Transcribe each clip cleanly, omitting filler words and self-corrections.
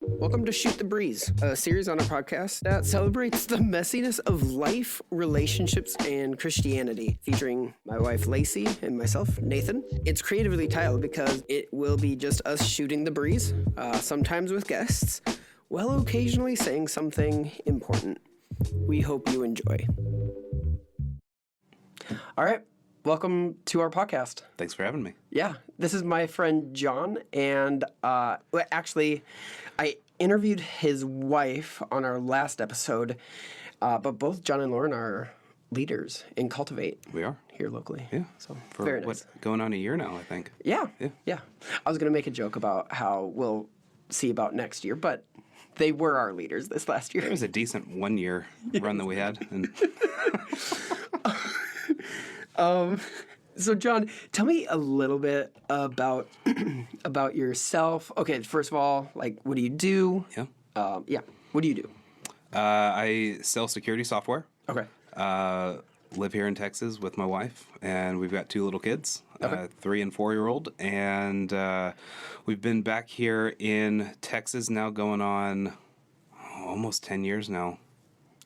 Welcome to Shoot the Breeze, a series on our podcast that celebrates the messiness of life, relationships, and Christianity, featuring my wife Lacey and myself, Nathan. It's creatively titled because it will be just us shooting the breeze, sometimes with guests, while occasionally saying something important. We hope you enjoy. All right. Welcome to our podcast. Thanks for having me. Yeah, this is my friend John, and actually, I interviewed his wife on our last episode, but both John and Lauren are leaders in Cultivate. We are. Here locally. Yeah. So, For very nice. going on a year now, I think. Yeah. I was going to make a joke about how we'll see about next year, but they were our leaders this last year. It was a decent 1 year run that we had. And So, John, tell me a little bit about about yourself. Okay, first of all, like, what do you do? Yeah. What do you do? I sell security software. Okay. Live here in Texas with my wife, and we've got 2 little kids, Okay. 3 and 4-year-old, and we've been back here in Texas now going on almost 10 years now.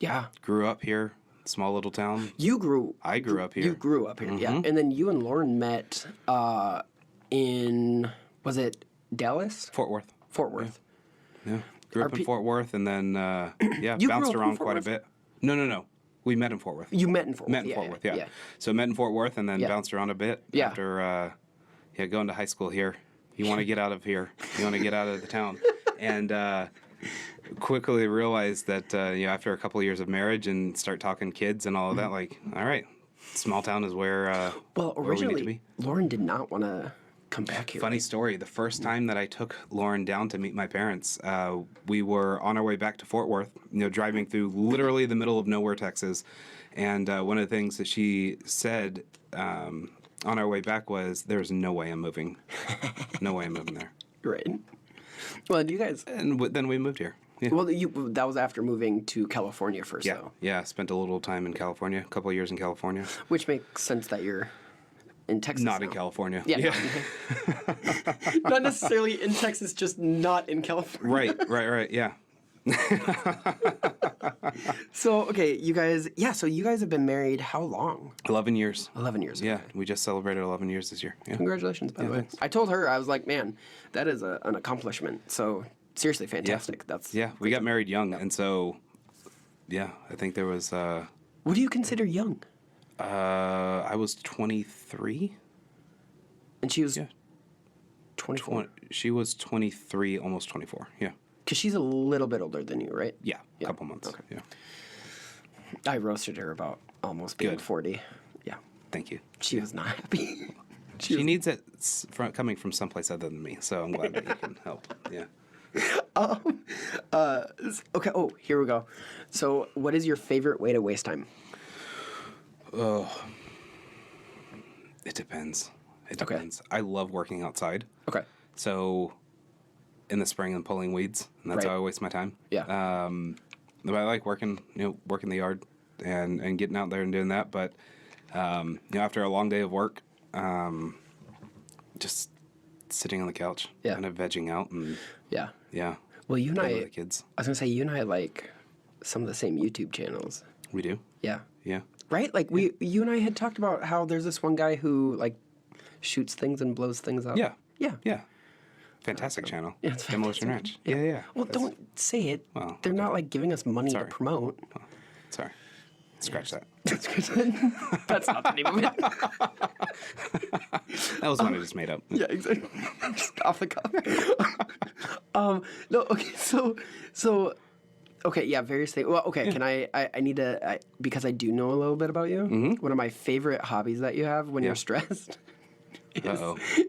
Yeah. Grew up here, small little town. I grew up here. You grew up here, yeah. And then you and Lauren met in, was it Dallas? Fort Worth. Fort Worth. Yeah. Grew up in Fort Worth, and then, You bounced grew up in around Fort quite Worth? a bit. No. We met in Fort Worth. You met in Fort Worth. Met in Fort Worth, yeah. So met in Fort Worth and then bounced around a bit after going to high school here. You want to get out of here. You want to get out of the town. And quickly realized that after a couple of years of marriage and start talking kids and all of that, like, all right, small town is where Well, where we need to originally, be. Lauren did not want to come back here. Funny story. The first time that I took Lauren down to meet my parents, we were on our way back to Fort Worth, driving through literally the middle of nowhere, Texas. And one of the things that she said on our way back was, there's no way I'm moving. No way I'm moving there. Right. Well, you guys... And then we moved here. Yeah. Well, that was after moving to California first, though. Yeah, spent a little time in California, a couple of years in California. Which makes sense that you're in Texas Not now. in California. Yeah. Not necessarily in Texas, just not in California. Right, yeah. So, okay, you guys have been married how long? 11 years. 11 years. Yeah, Okay. we just celebrated 11 years this year. Yeah. Congratulations, by the way. Thanks. I told her, I was like, man, that is an accomplishment. So, seriously, fantastic. That's We got married young, and so, I think there was... What do you consider young? I was 23. And she was 24. She was 23, almost 24. Yeah. Because she's a little bit older than you, right? Yeah, a couple months. Okay. Yeah. I roasted her about almost being Good. 40. Yeah. Thank you. She was not happy. She needs it coming from someplace other than me, so I'm glad that you can help. Yeah. Okay. Oh, here we go. So, what is your favorite way to waste time? Oh, it depends. It Okay. depends. I love working outside. Okay. So, in the spring, I'm pulling weeds, and that's Right. how I waste my time. Yeah. But I like working the yard and getting out there and doing that. But after a long day of work, just sitting on the couch, kind of vegging out, and Yeah. Well, you and playing I, with the kids. I was gonna say you and I like some of the same YouTube channels. We do. Yeah. Yeah. Right? Like you and I had talked about how there's this one guy who like shoots things and blows things up. Yeah. Yeah. Yeah. Fantastic channel. Yeah, it's Demolition Ranch. Yeah. Well, don't say it. Well, They're not like giving us money Sorry. to promote. Sorry. Scratch that. That's not the name of it. That was one I just made up. Yeah, exactly. Just off the cuff. No, okay, so, okay, yeah, various things. Well, okay, can I need to, because I do know a little bit about you, one of my favorite hobbies that you have when you're stressed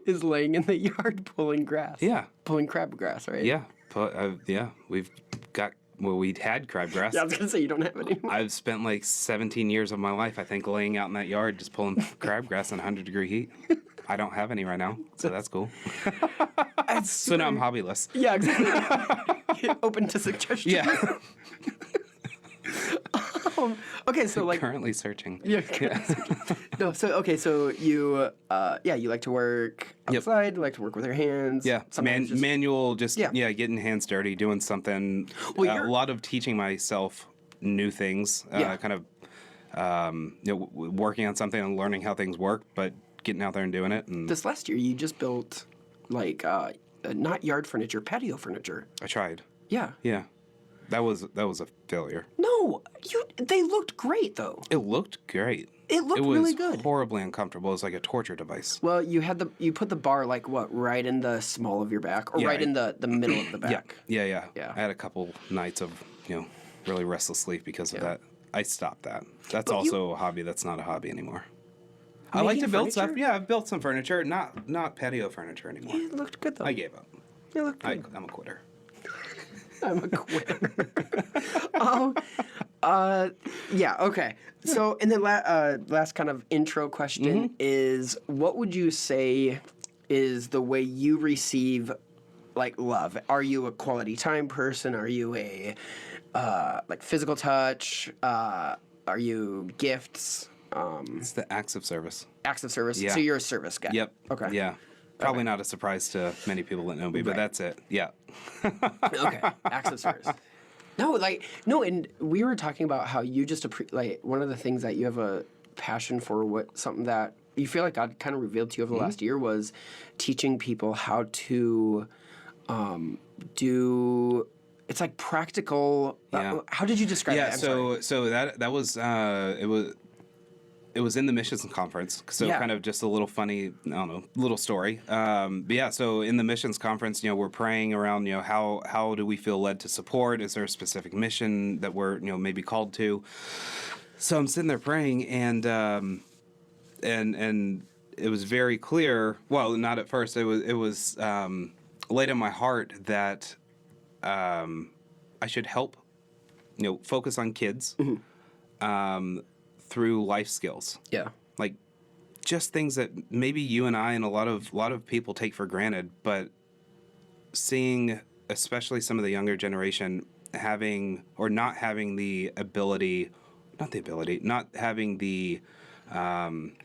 is laying in the yard pulling grass. Yeah. Pulling crabgrass, right? Yeah. We had crabgrass. Yeah, I was going to say, you don't have it anymore. I've spent like 17 years of my life, I think, laying out in that yard just pulling crabgrass in 100-degree heat. I don't have any right now, so that's cool. So now I'm hobbyless. Yeah, exactly. Open to suggestions. Yeah. Okay, so like currently searching. Yeah. No, so okay, so you you like to work outside, like to work with your hands. Yeah, manual, getting hands dirty, doing something. Well, a lot of teaching myself new things. Kind of working on something and learning how things work, but getting out there and doing it. And this last year, you just built like not yard furniture, patio furniture. I tried. Yeah. Yeah. That was a failure. No, they looked great though. It looked great. It looked really good. It was horribly uncomfortable. It was like a torture device. Well, you put the bar like what, right in the small of your back, or right in the middle of the back. Yeah. I had a couple nights of really restless sleep because of that. I stopped that. That's also a hobby that's not a hobby anymore. I like to build stuff. Yeah, I've built some furniture, not patio furniture anymore. It looked good though. I gave up. It looked good. I'm a quitter. I'm a quitter. Yeah, okay. So, and then last kind of intro question is, what would you say is the way you receive, like, love? Are you a quality time person? Are you a, like, physical touch? Are you gifts? It's the acts of service. Acts of service? Yeah. So you're a service guy? Yep. Okay. Yeah. Probably not a surprise to many people that know me, but that's it. Yeah. Okay. Acts of service. No, and we were talking about how you just like one of the things that you have a passion for, something that you feel like God kind of revealed to you over the last year was teaching people how to do. It's like practical. How did you describe it? So that was it was in the missions conference. So kind of just a little funny, I don't know, little story. But yeah, so in the missions conference, we're praying around, how do we feel led to support? Is there a specific mission that we're, maybe called to? So I'm sitting there praying, and it was very clear. Well, not at first. It was laid on my heart that I should help, focus on kids. Through life skills. Yeah. Like just things that maybe you and I and a lot of people take for granted, but seeing especially some of the younger generation having or not having the ability, not having the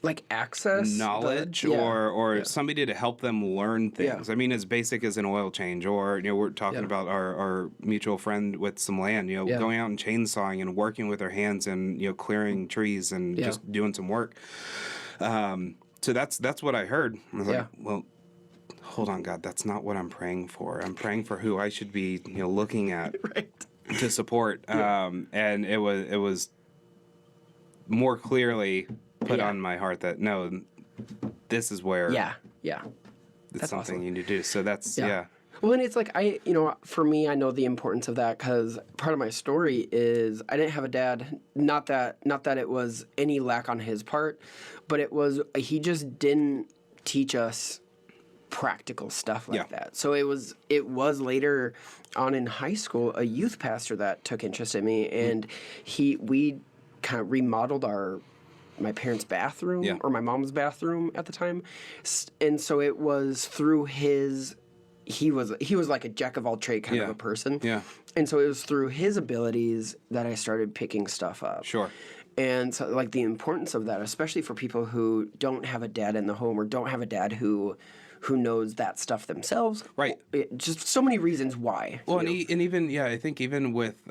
like access, knowledge, or somebody to help them learn things. I mean, as basic as an oil change, or we're talking about our mutual friend with some land. Going out and chainsawing and working with our hands and clearing trees and just doing some work. So that's what I heard. I was like, well, hold on, God, that's not what I'm praying for. I'm praying for who I should be, looking at to support. And it was more clearly put on my heart that no, this is where it's that's something awesome. you need to do. So that's Well, and it's like for me, I know the importance of that because part of my story is I didn't have a dad. Not that it was any lack on his part, but it was he just didn't teach us practical stuff like that. So it was later on in high school a youth pastor that took interest in me, and we kind of remodeled my parents' bathroom or my mom's bathroom at the time, and so it was through his. He was like a jack of all trade kind of a person. Yeah. And so it was through his abilities that I started picking stuff up. Sure. And so like the importance of that, especially for people who don't have a dad in the home or don't have a dad who knows that stuff themselves. Right. Just so many reasons why. Well, and even I think even with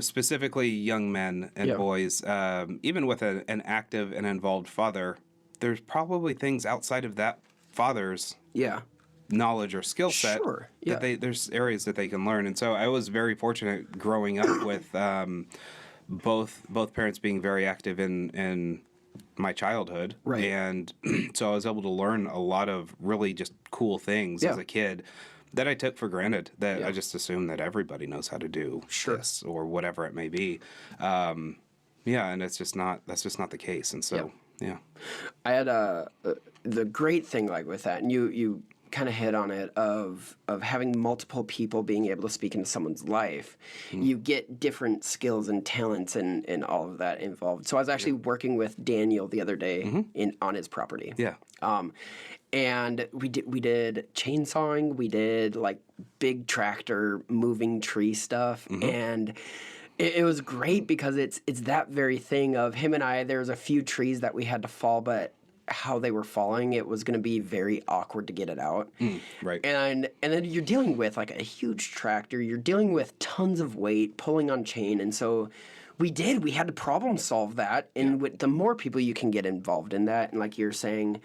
specifically young men and boys, even with an active and involved father, there's probably things outside of that father's knowledge or skill set that there's areas that they can learn. And so I was very fortunate growing up with both parents being very active in my childhood. Right. And so I was able to learn a lot of really just cool things as a kid that I took for granted, that I just assumed that everybody knows how to do this or whatever it may be. And that's just not the case. And so, I had the great thing like with that, and you kind of hit on it of having multiple people being able to speak into someone's life. You get different skills and talents and all of that involved. So I was actually working with Daniel the other day on his property. Yeah. And we did chainsawing, we did like big tractor moving tree stuff, and It was great because it's that very thing of him and I. There was a few trees that we had to fall, but how they were falling, it was going to be very awkward to get it out. Right. And then you're dealing with like a huge tractor. You're dealing with tons of weight pulling on chain, and so we had to problem solve that. And with the more people you can get involved in that, and like you're saying,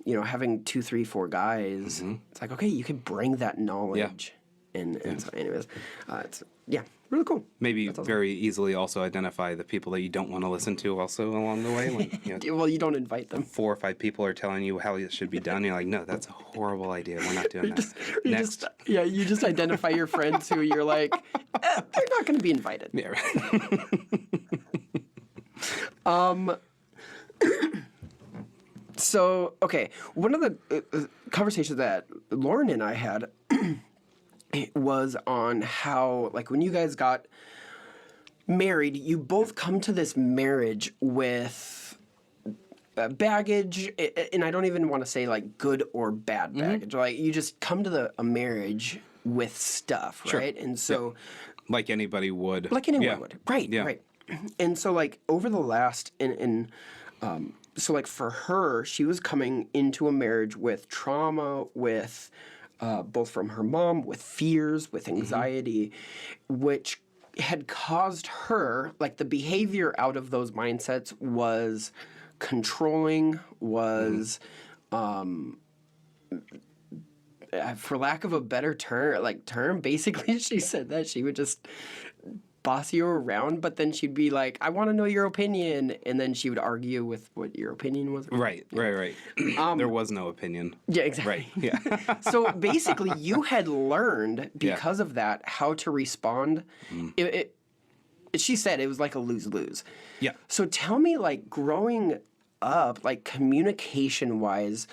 you know, having 2, 3, 4 guys, it's like, okay, you can bring that knowledge. And so anyways, it's really cool. Maybe very easily also identify the people that you don't want to listen to also along the way. When, you know, well, you don't invite them. 4 or 5 people are telling you how it should be done. You're like, no, that's a horrible idea. We're not doing that. Next. You just identify your friends who you're like, they're not going to be invited. Yeah, right. So, okay, one of the conversations that Lauren and I had was on how, like, when you guys got married, you both come to this marriage with baggage, and I don't even want to say, like, good or bad baggage. Like, you just come to a marriage with stuff, right? And so... Like anybody would. Like anyone would. Right, right. And so, like, over the last... so, like, for her, she was coming into a marriage with trauma, with... both from her mom, with fears, with anxiety, which had caused her, like the behavior out of those mindsets was controlling, was, for lack of a better term, basically she said that she would just boss you around, but then she'd be like, I want to know your opinion, and then she would argue with what your opinion was. Right. There was no opinion. Yeah, exactly. Right, yeah. So basically, you had learned, because of that, how to respond. She said it was like a lose-lose. Yeah. So tell me, like, growing up, like, communication-wise,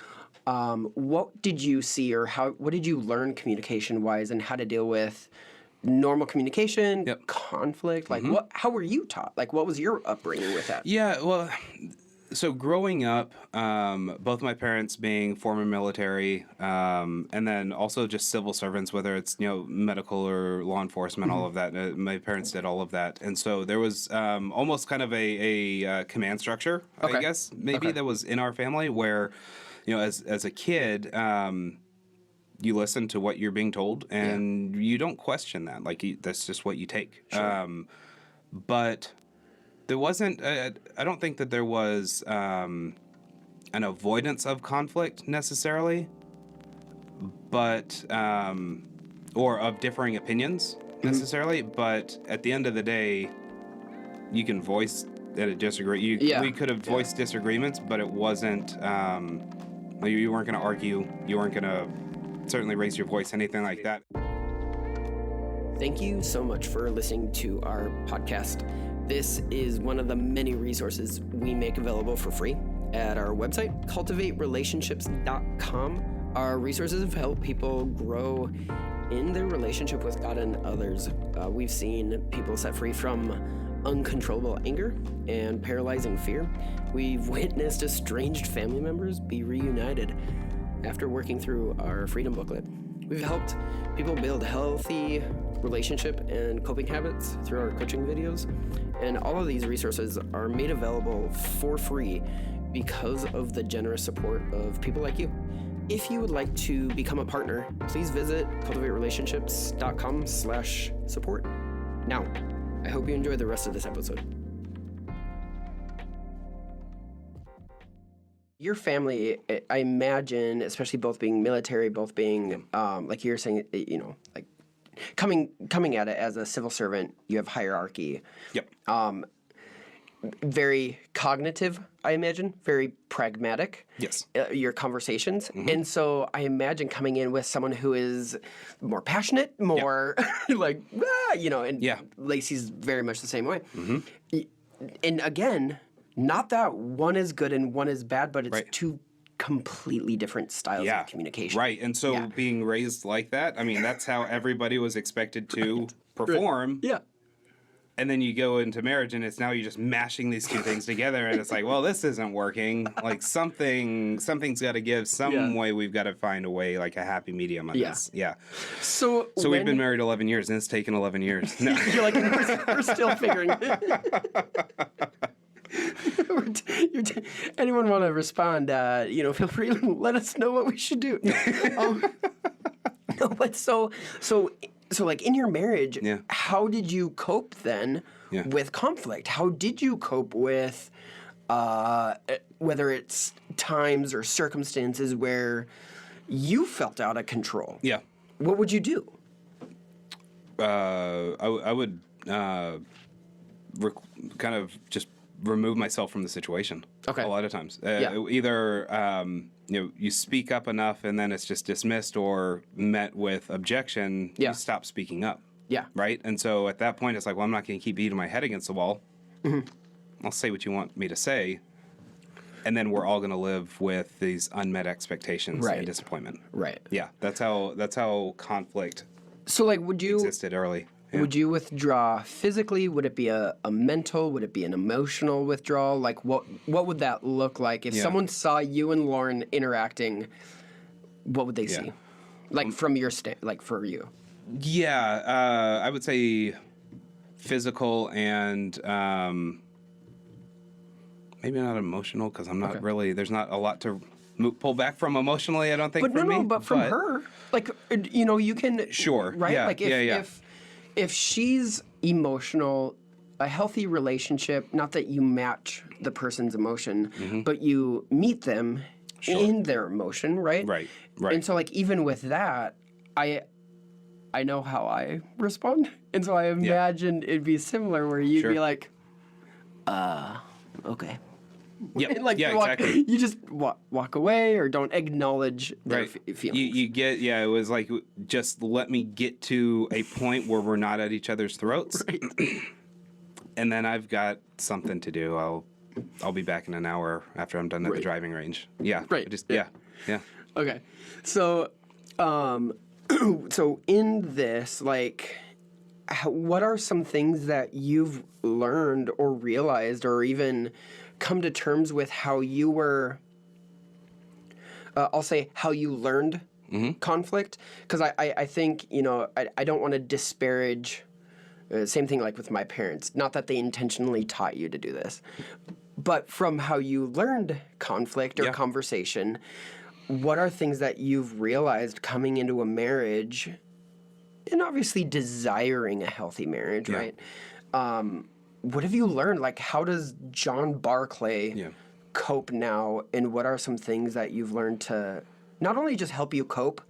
what did you see, or what did you learn communication-wise, and how to deal with normal communication, conflict? Like, how were you taught? Like, what was your upbringing with that? Yeah, well, so growing up, both my parents being former military, and then also just civil servants, whether it's, you know, medical or law enforcement, all of that. My parents did all of that. And so there was almost kind of a command structure, I guess, maybe that was in our family where, you know, as a kid, you listen to what you're being told, and you don't question that. Like, that's just what you take. Sure. But there wasn't... I don't think that there was an avoidance of conflict necessarily, but or of differing opinions necessarily. But at the end of the day, you can voice that it disagree. We could have voiced disagreements, but it wasn't... you weren't going to argue. You weren't going to certainly raise your voice, anything like that. Thank you so much for listening to our podcast. This is one of the many resources we make available for free at our website, cultivaterelationships.com. Our resources have helped people grow in their relationship with God and others. We've seen people set free from uncontrollable anger and paralyzing fear. We've witnessed estranged family members be reunited after working through our Freedom Booklet. We've helped people build healthy relationship and coping habits through our coaching videos. And all of these resources are made available for free because of the generous support of people like you. If you would like to become a partner, please visit cultivaterelationships.com/support. Now, I hope you enjoy the rest of this episode. Your family, I imagine, especially both being military, both being, like you're saying, you know, like coming at it as a civil servant, you have hierarchy. Yep. Very cognitive, I imagine, very pragmatic. Yes. Your conversations. And so I imagine coming in with someone who is more passionate, more like, you know, and Lacey's very much the same way. And again, not that one is good and one is bad, but it's two completely different styles of communication. Right. And so being raised like that, I mean, that's how everybody was expected to perform. And then you go into marriage, and it's now you're just mashing these two things together, and it's like, well, this isn't working. Like something's got to give. Some way we've got to find a way, like a happy medium on this. Yeah. So we've been married 11 years, and it's taken 11 years. No. You're like, we're still figuring. Anyone want to respond? Feel free to let us know what we should do. No, but so like in your marriage, how did you cope then with conflict? How did you cope with whether it's times or circumstances where you felt out of control? Yeah. What would you do? I would kind of just remove myself from the situation. Okay. A lot of times. Either you speak up enough and then it's just dismissed or met with objection, you stop speaking up. Yeah. Right? And so at that point, it's like, well, I'm not going to keep beating my head against the wall. Mm-hmm. I'll say what you want me to say. And then we're all going to live with these unmet expectations and disappointment. Right. Yeah. That's how conflict would you existed early. Yeah. Would you withdraw physically? Would it be a mental? Would it be an emotional withdrawal? Like, what would that look like? If someone saw you and Lauren interacting, what would they see? Like, from your for you? Yeah, I would say physical and maybe not emotional, because I'm not really, there's not a lot to pull back from emotionally, I don't think, but from me. But from her. Like, you can... Sure. Right? Yeah, like, if she's emotional, a healthy relationship, not that you match the person's emotion, but you meet them in their emotion, right? Right. And so, like, even with that, I know how I respond. And so I imagine it'd be similar where you'd be like, okay. Yeah, like exactly. You just walk away or don't acknowledge their feelings. You get, it was like, just let me get to a point where we're not at each other's throats. Right. And then I've got something to do. I'll be back in an hour after I'm done at the driving range. Yeah. Right. Yeah. Okay. So, so in this, like, what are some things that you've learned or realized or even come to terms with how you were, I'll say how you learned conflict? Because I think, I don't want to disparage, same thing like with my parents. Not that they intentionally taught you to do this, but from how you learned conflict or conversation, what are things that you've realized coming into a marriage and obviously desiring a healthy marriage, right? What have you learned? Like, how does John Barclay cope now, and what are some things that you've learned to not only just help you cope,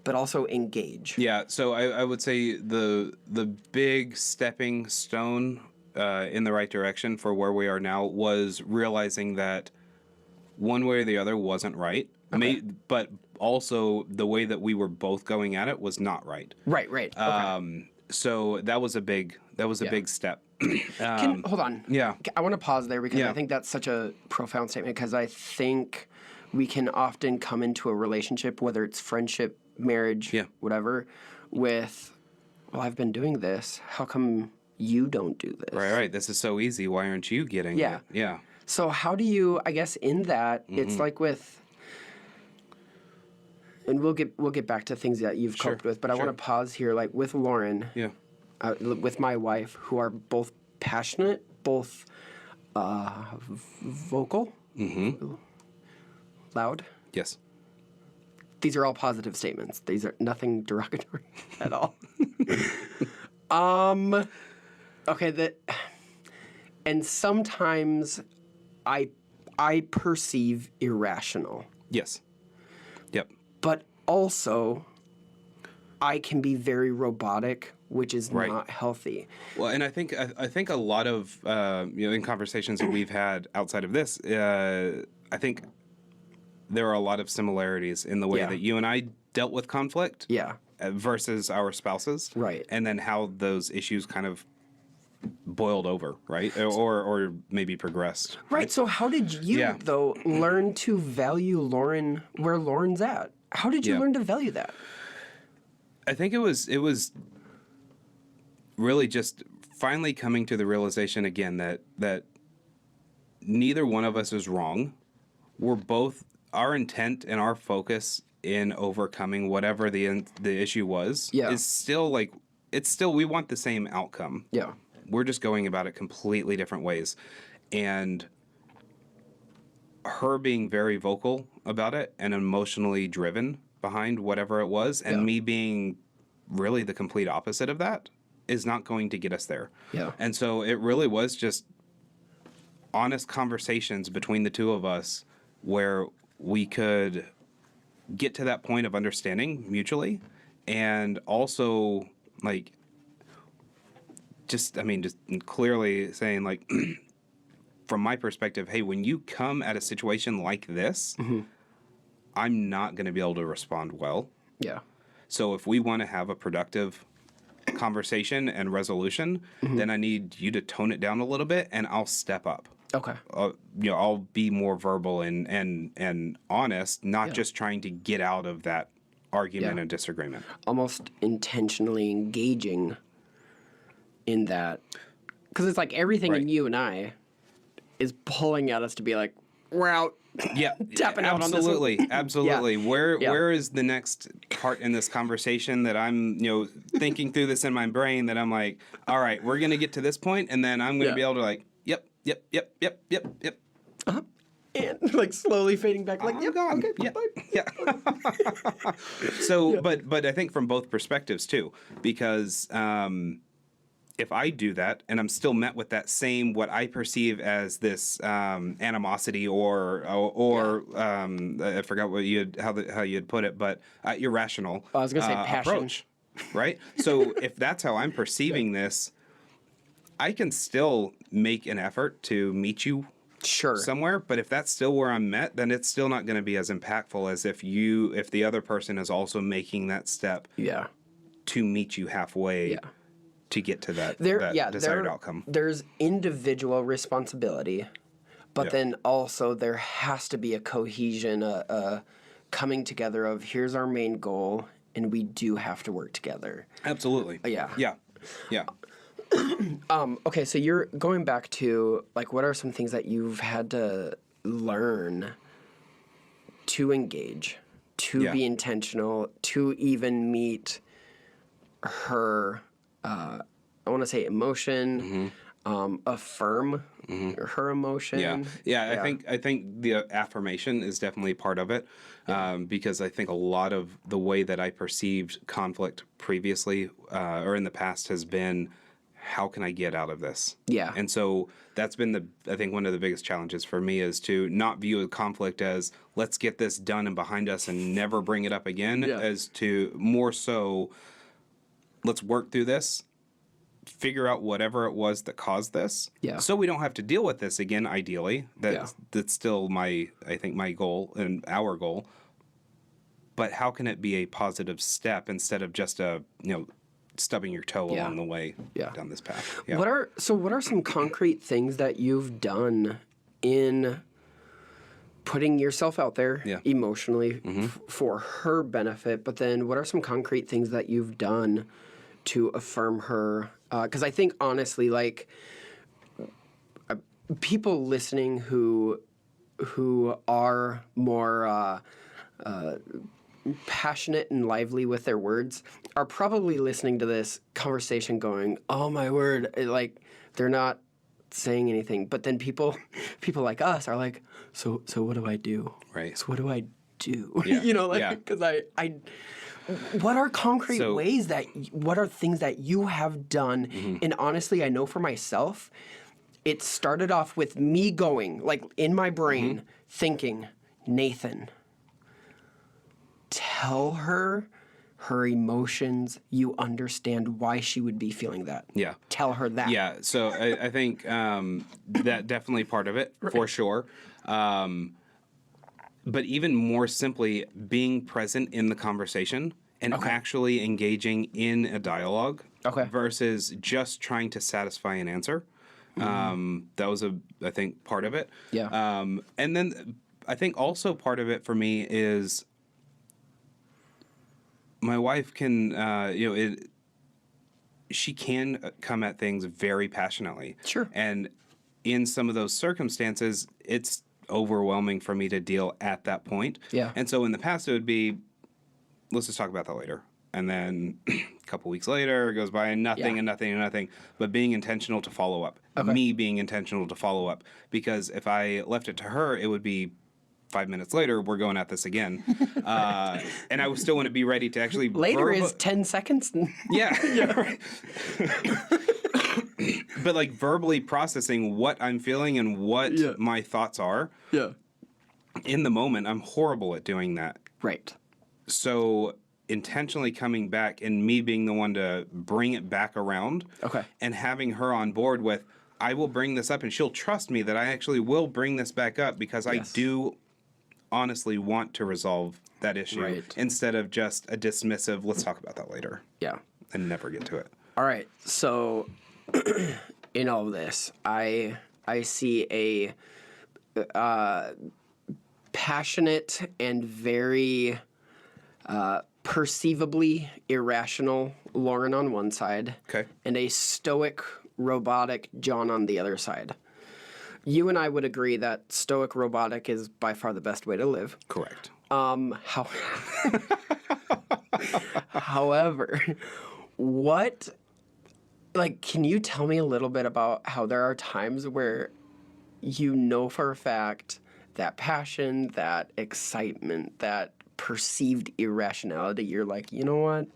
but also engage? Yeah, so I would say the big stepping stone in the right direction for where we are now was realizing that one way or the other wasn't right, but also the way that we were both going at it was not right. Right. Okay. So that was a big step. Hold on. Yeah. I want to pause there because I think that's such a profound statement, because I think we can often come into a relationship, whether it's friendship, marriage, whatever, with, well, I've been doing this. How come you don't do this? Right. This is so easy. Why aren't you getting it? Yeah. So how do you, I guess in that, it's like with, and we'll get back to things that you've coped with, but I want to pause here, like with Lauren. Yeah. With my wife, who are both passionate, both vocal, loud. Yes. These are all positive statements. These are nothing derogatory at all. Okay. And sometimes I perceive irrational. Yes. Yep. But also, I can be very robotic, which is not healthy. Well, and I think a lot of in conversations that we've had outside of this, I think there are a lot of similarities in the way that you and I dealt with conflict, versus our spouses, right? And then how those issues kind of boiled over, right, or maybe progressed. Right. So how did you though learn to value Lauren where Lauren's at? How did you learn to value that? I think it was really just finally coming to the realization again that neither one of us is wrong. We're both, our intent and our focus in overcoming whatever the issue was is still like, it's still, we want the same outcome. Yeah. We're just going about it completely different ways. And her being very vocal about it and emotionally driven behind whatever it was, and me being really the complete opposite of that is not going to get us there. Yeah. And so it really was just honest conversations between the two of us where we could get to that point of understanding mutually, and also like just clearly saying, like, from my perspective, hey, when you come at a situation like this, I'm not going to be able to respond well. Yeah. So if we want to have a productive conversation and resolution, then I need you to tone it down a little bit, and I'll step up. Okay. I'll be more verbal and honest, not just trying to get out of that argument and disagreement. Almost intentionally engaging in that, because it's like everything in you and I is pulling at us to be like, we're out. Yeah, tapping out on this one. Absolutely. Where is the next part in this conversation that I'm, thinking through this in my brain, that I'm like, all right, we're gonna get to this point, and then I'm gonna be able to like, yep. Uh-huh. And like slowly fading back, like, yep, gone. Okay, yep. bye. Yeah. So, but I think from both perspectives too, because if I do that and I'm still met with that same, what I perceive as this animosity or I forgot what how you had put it, but irrational. I was gonna say passion. Approach, right? So if that's how I'm perceiving this, I can still make an effort to meet you somewhere, but if that's still where I'm met, then it's still not going to be as impactful as if the other person is also making that step to meet you halfway to get to that desired outcome. There's individual responsibility, but then also there has to be a cohesion, a coming together of here's our main goal, and we do have to work together. Absolutely. Yeah. Okay, so you're going back to, like, what are some things that you've had to learn to engage, to be intentional, to even meet her, I want to say emotion, affirm her emotion. Yeah. I think the affirmation is definitely part of it, because I think a lot of the way that I perceived conflict previously or in the past has been, how can I get out of this? Yeah. And so that's been I think one of the biggest challenges for me is to not view a conflict as let's get this done and behind us and never bring it up again, as to more so let's work through this, figure out whatever it was that caused this, so we don't have to deal with this again, ideally. That's still I think my goal and our goal. But how can it be a positive step instead of just stubbing your toe along the way down this path? What are some concrete things that you've done in putting yourself out there emotionally for her benefit, but then what are some concrete things that you've done to affirm her? Because I think, honestly, like, people listening who are more passionate and lively with their words are probably listening to this conversation going, oh my word, like, they're not saying anything. But then people like us are like, so what do I do? Right. So what do I do? Because I what are concrete ways what are things that you have done? And honestly, I know for myself, it started off with me going, like, in my brain, thinking, Nathan, tell her emotions. You understand why she would be feeling that. Yeah. Tell her that. Yeah. So I think that definitely part of it, for sure. But even more simply, being present in the conversation and actually engaging in a dialogue versus just trying to satisfy an answer. That was, I think, part of it. Yeah. And then I think also part of it for me is my wife can, she can come at things very passionately. Sure. And in some of those circumstances, it's overwhelming for me to deal at that point. Yeah. And so in the past, it would be, let's just talk about that later. And then a couple weeks later, it goes by and nothing and nothing and nothing. But being intentional to follow up. Okay. Me being intentional to follow up. Because if I left it to her, it would be 5 minutes later, we're going at this again. And I still wouldn't be ready to actually... Later is 10 seconds? Yeah. Yeah, right. But like verbally processing what I'm feeling and what my thoughts are. Yeah. In the moment, I'm horrible at doing that. Right. So intentionally coming back and me being the one to bring it back around. Okay. And having her on board with, I will bring this up and she'll trust me that I actually will bring this back up because I do honestly want to resolve that issue. Right. Instead of just a dismissive, let's talk about that later. Yeah. And never get to it. All right. So in all of this, I see a passionate and very perceivably irrational Lauren on one side, and a stoic, robotic John on the other side. You and I would agree that stoic, robotic is by far the best way to live. Correct. However, can you tell me a little bit about how there are times where you know for a fact that passion, that excitement, that perceived irrationality, you're like, you know what?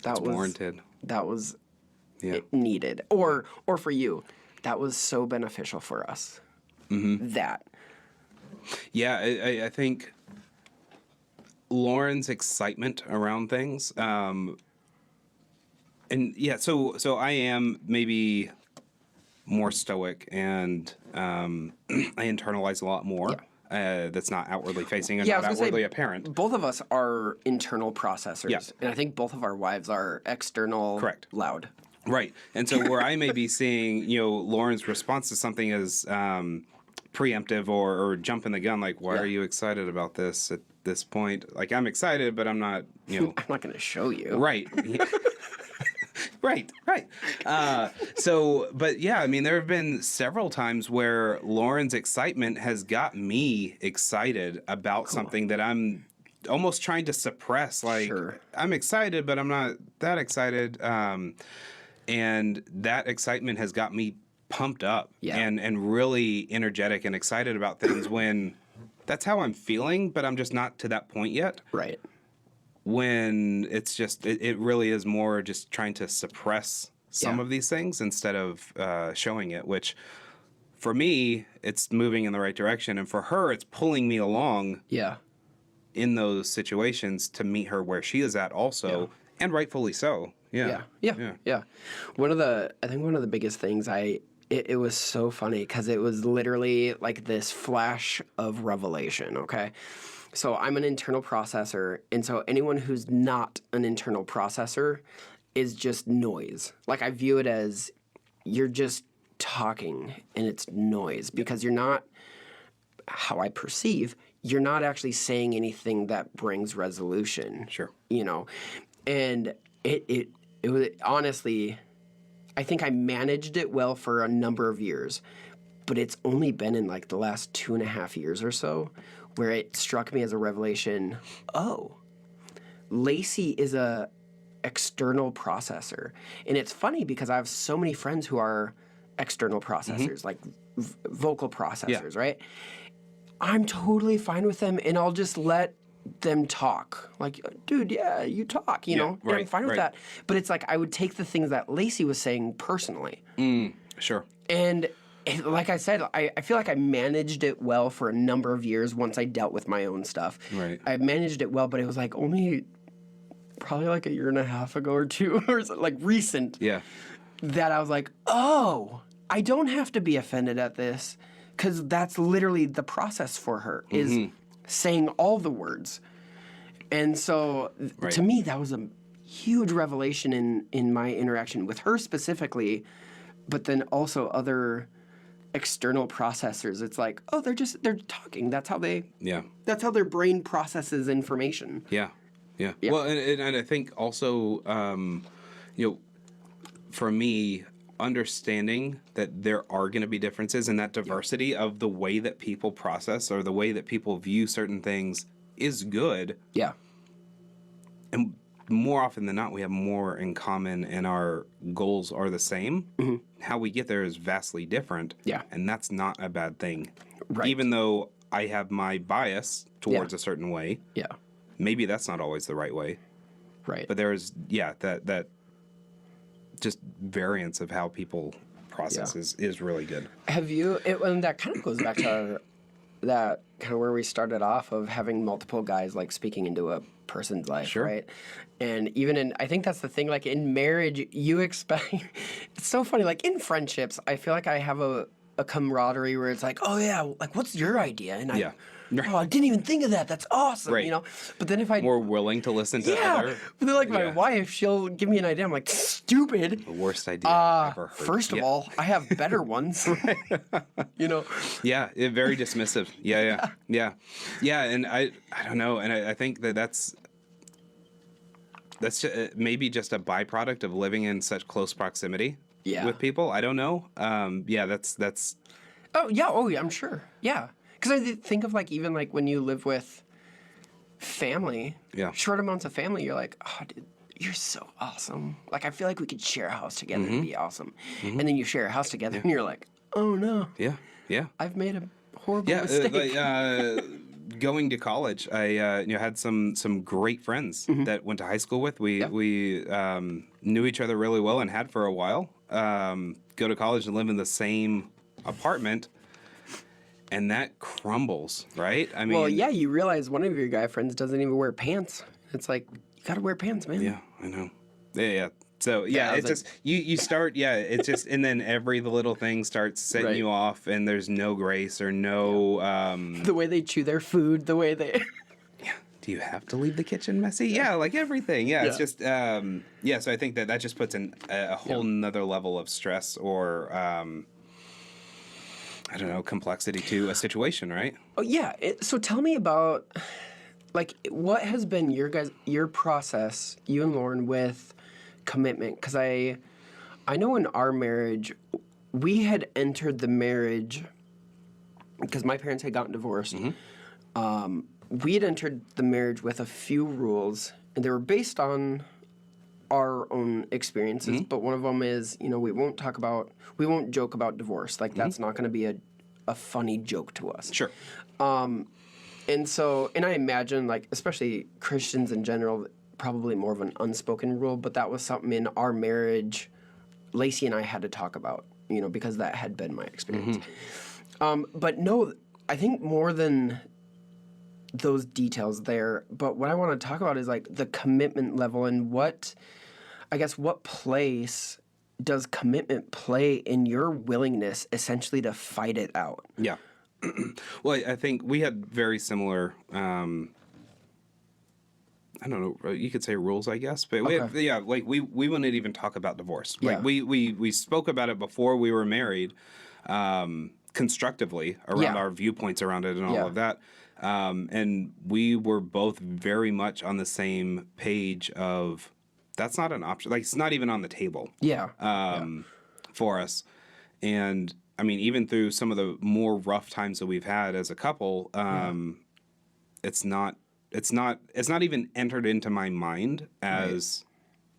That was warranted. That was needed. Or for you, that was so beneficial for us. Mm-hmm. That. Yeah, I think Lauren's excitement around things, and so I am maybe more stoic, and I internalize a lot more. That's not outwardly facing and not outwardly apparent. Both of us are internal processors, and I think both of our wives are external, loud. Right, and so where I may be seeing, Lauren's response to something as preemptive or jumping the gun, like, why are you excited about this at this point? Like, I'm excited, but I'm not, I'm not going to show you. Right. Right. But yeah, I mean, there have been several times where Lauren's excitement has got me excited about something that I'm almost trying to suppress. Like, I'm excited, but I'm not that excited. And that excitement has got me pumped up and really energetic and excited about things when that's how I'm feeling, but I'm just not to that point yet. Right. When it's just, it really is more just trying to suppress some of these things instead of showing it, which for me, it's moving in the right direction. And for her, it's pulling me along in those situations to meet her where she is at also, and rightfully so. Yeah. One of the biggest things it was so funny because it was literally like this flash of revelation, okay? So I'm an internal processor, and so anyone who's not an internal processor is just noise. Like, I view it as you're just talking, and it's noise because you're not, how I perceive, you're not actually saying anything that brings resolution. Sure. And it was honestly, I think I managed it well for a number of years, but it's only been in like the last 2.5 years or so where it struck me as a revelation, Lacey is a external processor. And it's funny because I have so many friends who are external processors, like vocal processors, right? I'm totally fine with them, and I'll just let them talk. Like, dude, you talk, you know? Right, I'm fine with that. But it's like I would take the things that Lacey was saying personally. Sure. And like I said, I feel like I managed it well for a number of years once I dealt with my own stuff. Right. I managed it well, but it was like only probably like 1.5 years ago or 2 or like recent. Yeah. That I was like, I don't have to be offended at this because that's literally the process for her is saying all the words. And so to me, that was a huge revelation in my interaction with her specifically, but then also other external processors. It's like, they're talking. That's how that's how their brain processes information. Yeah. Well, and I think also, for me, understanding that there are going to be differences and that diversity of the way that people process or the way that people view certain things is good. Yeah. And more often than not, we have more in common and our goals are the same. Mm-hmm. How we get there is vastly different. Yeah. And that's not a bad thing. Right. Even though I have my bias towards a certain way. Yeah. Maybe that's not always the right way. Right. But there's, that just variance of how people process is really good. Have you, and that kind of goes back to that kind of where we started off of having multiple guys like speaking into a person's life, right? And even I think that's the thing, like in marriage, you expect, it's so funny, like in friendships, I feel like I have a camaraderie where it's like, oh yeah, like what's your idea? And I didn't even think of that. That's awesome, you know? But then if I... More willing to listen to other... But then like my wife, she'll give me an idea. I'm like, stupid. The worst idea I've ever heard. First of all, I have better ones. You know? Yeah, very dismissive. Yeah. And I don't know. And I think that's maybe just a byproduct of living in such close proximity with people. I don't know. That's... Oh, yeah. Oh, yeah, I'm sure. Yeah. Because I think of like even like when you live with family, short amounts of family, you're like, oh, dude, you're so awesome. Like I feel like we could share a house together and be awesome. And then you share a house together and you're like, oh no. Yeah. I've made a horrible mistake. Going to college, I had some great friends that went to high school with. We knew each other really well and had for a while. Go to college and live in the same apartment. And that crumbles, right? I mean, well, yeah, you realize one of your guy friends doesn't even wear pants. It's like, you gotta wear pants, man. Yeah, I know. Yeah. So, it's just, you start, it's just, and then every little thing starts setting you off, and there's no grace or no... the way they chew their food, the way they... Do you have to leave the kitchen messy? Yeah, like everything. Yeah, it's just, so I think that just puts a whole nother level of stress or... I don't know, complexity to a situation, right? Oh, yeah. So tell me about, like, what has been your process, you and Lauren, with commitment? Because I know in our marriage, we had entered the marriage, because my parents had gotten divorced. We had entered the marriage with a few rules, and they were based on our own experiences, but one of them is, we won't joke about divorce. Like, that's not going to be a funny joke to us. Sure. And I imagine, like, especially Christians in general, probably more of an unspoken rule, but that was something in our marriage Lacey and I had to talk about, because that had been my experience. But no, I think more than those details there, but what I want to talk about is, like, the commitment level and what place does commitment play in your willingness essentially to fight it out? Yeah. Well, I think we had very similar, I don't know, you could say rules, I guess, but we wouldn't even talk about divorce. Like we spoke about it before we were married, constructively around our viewpoints around it and all of that. And we were both very much on the same page of, that's not an option. Like, it's not even on the table. For us. And I mean, even through some of the more rough times that we've had as a couple, it's not even entered into my mind as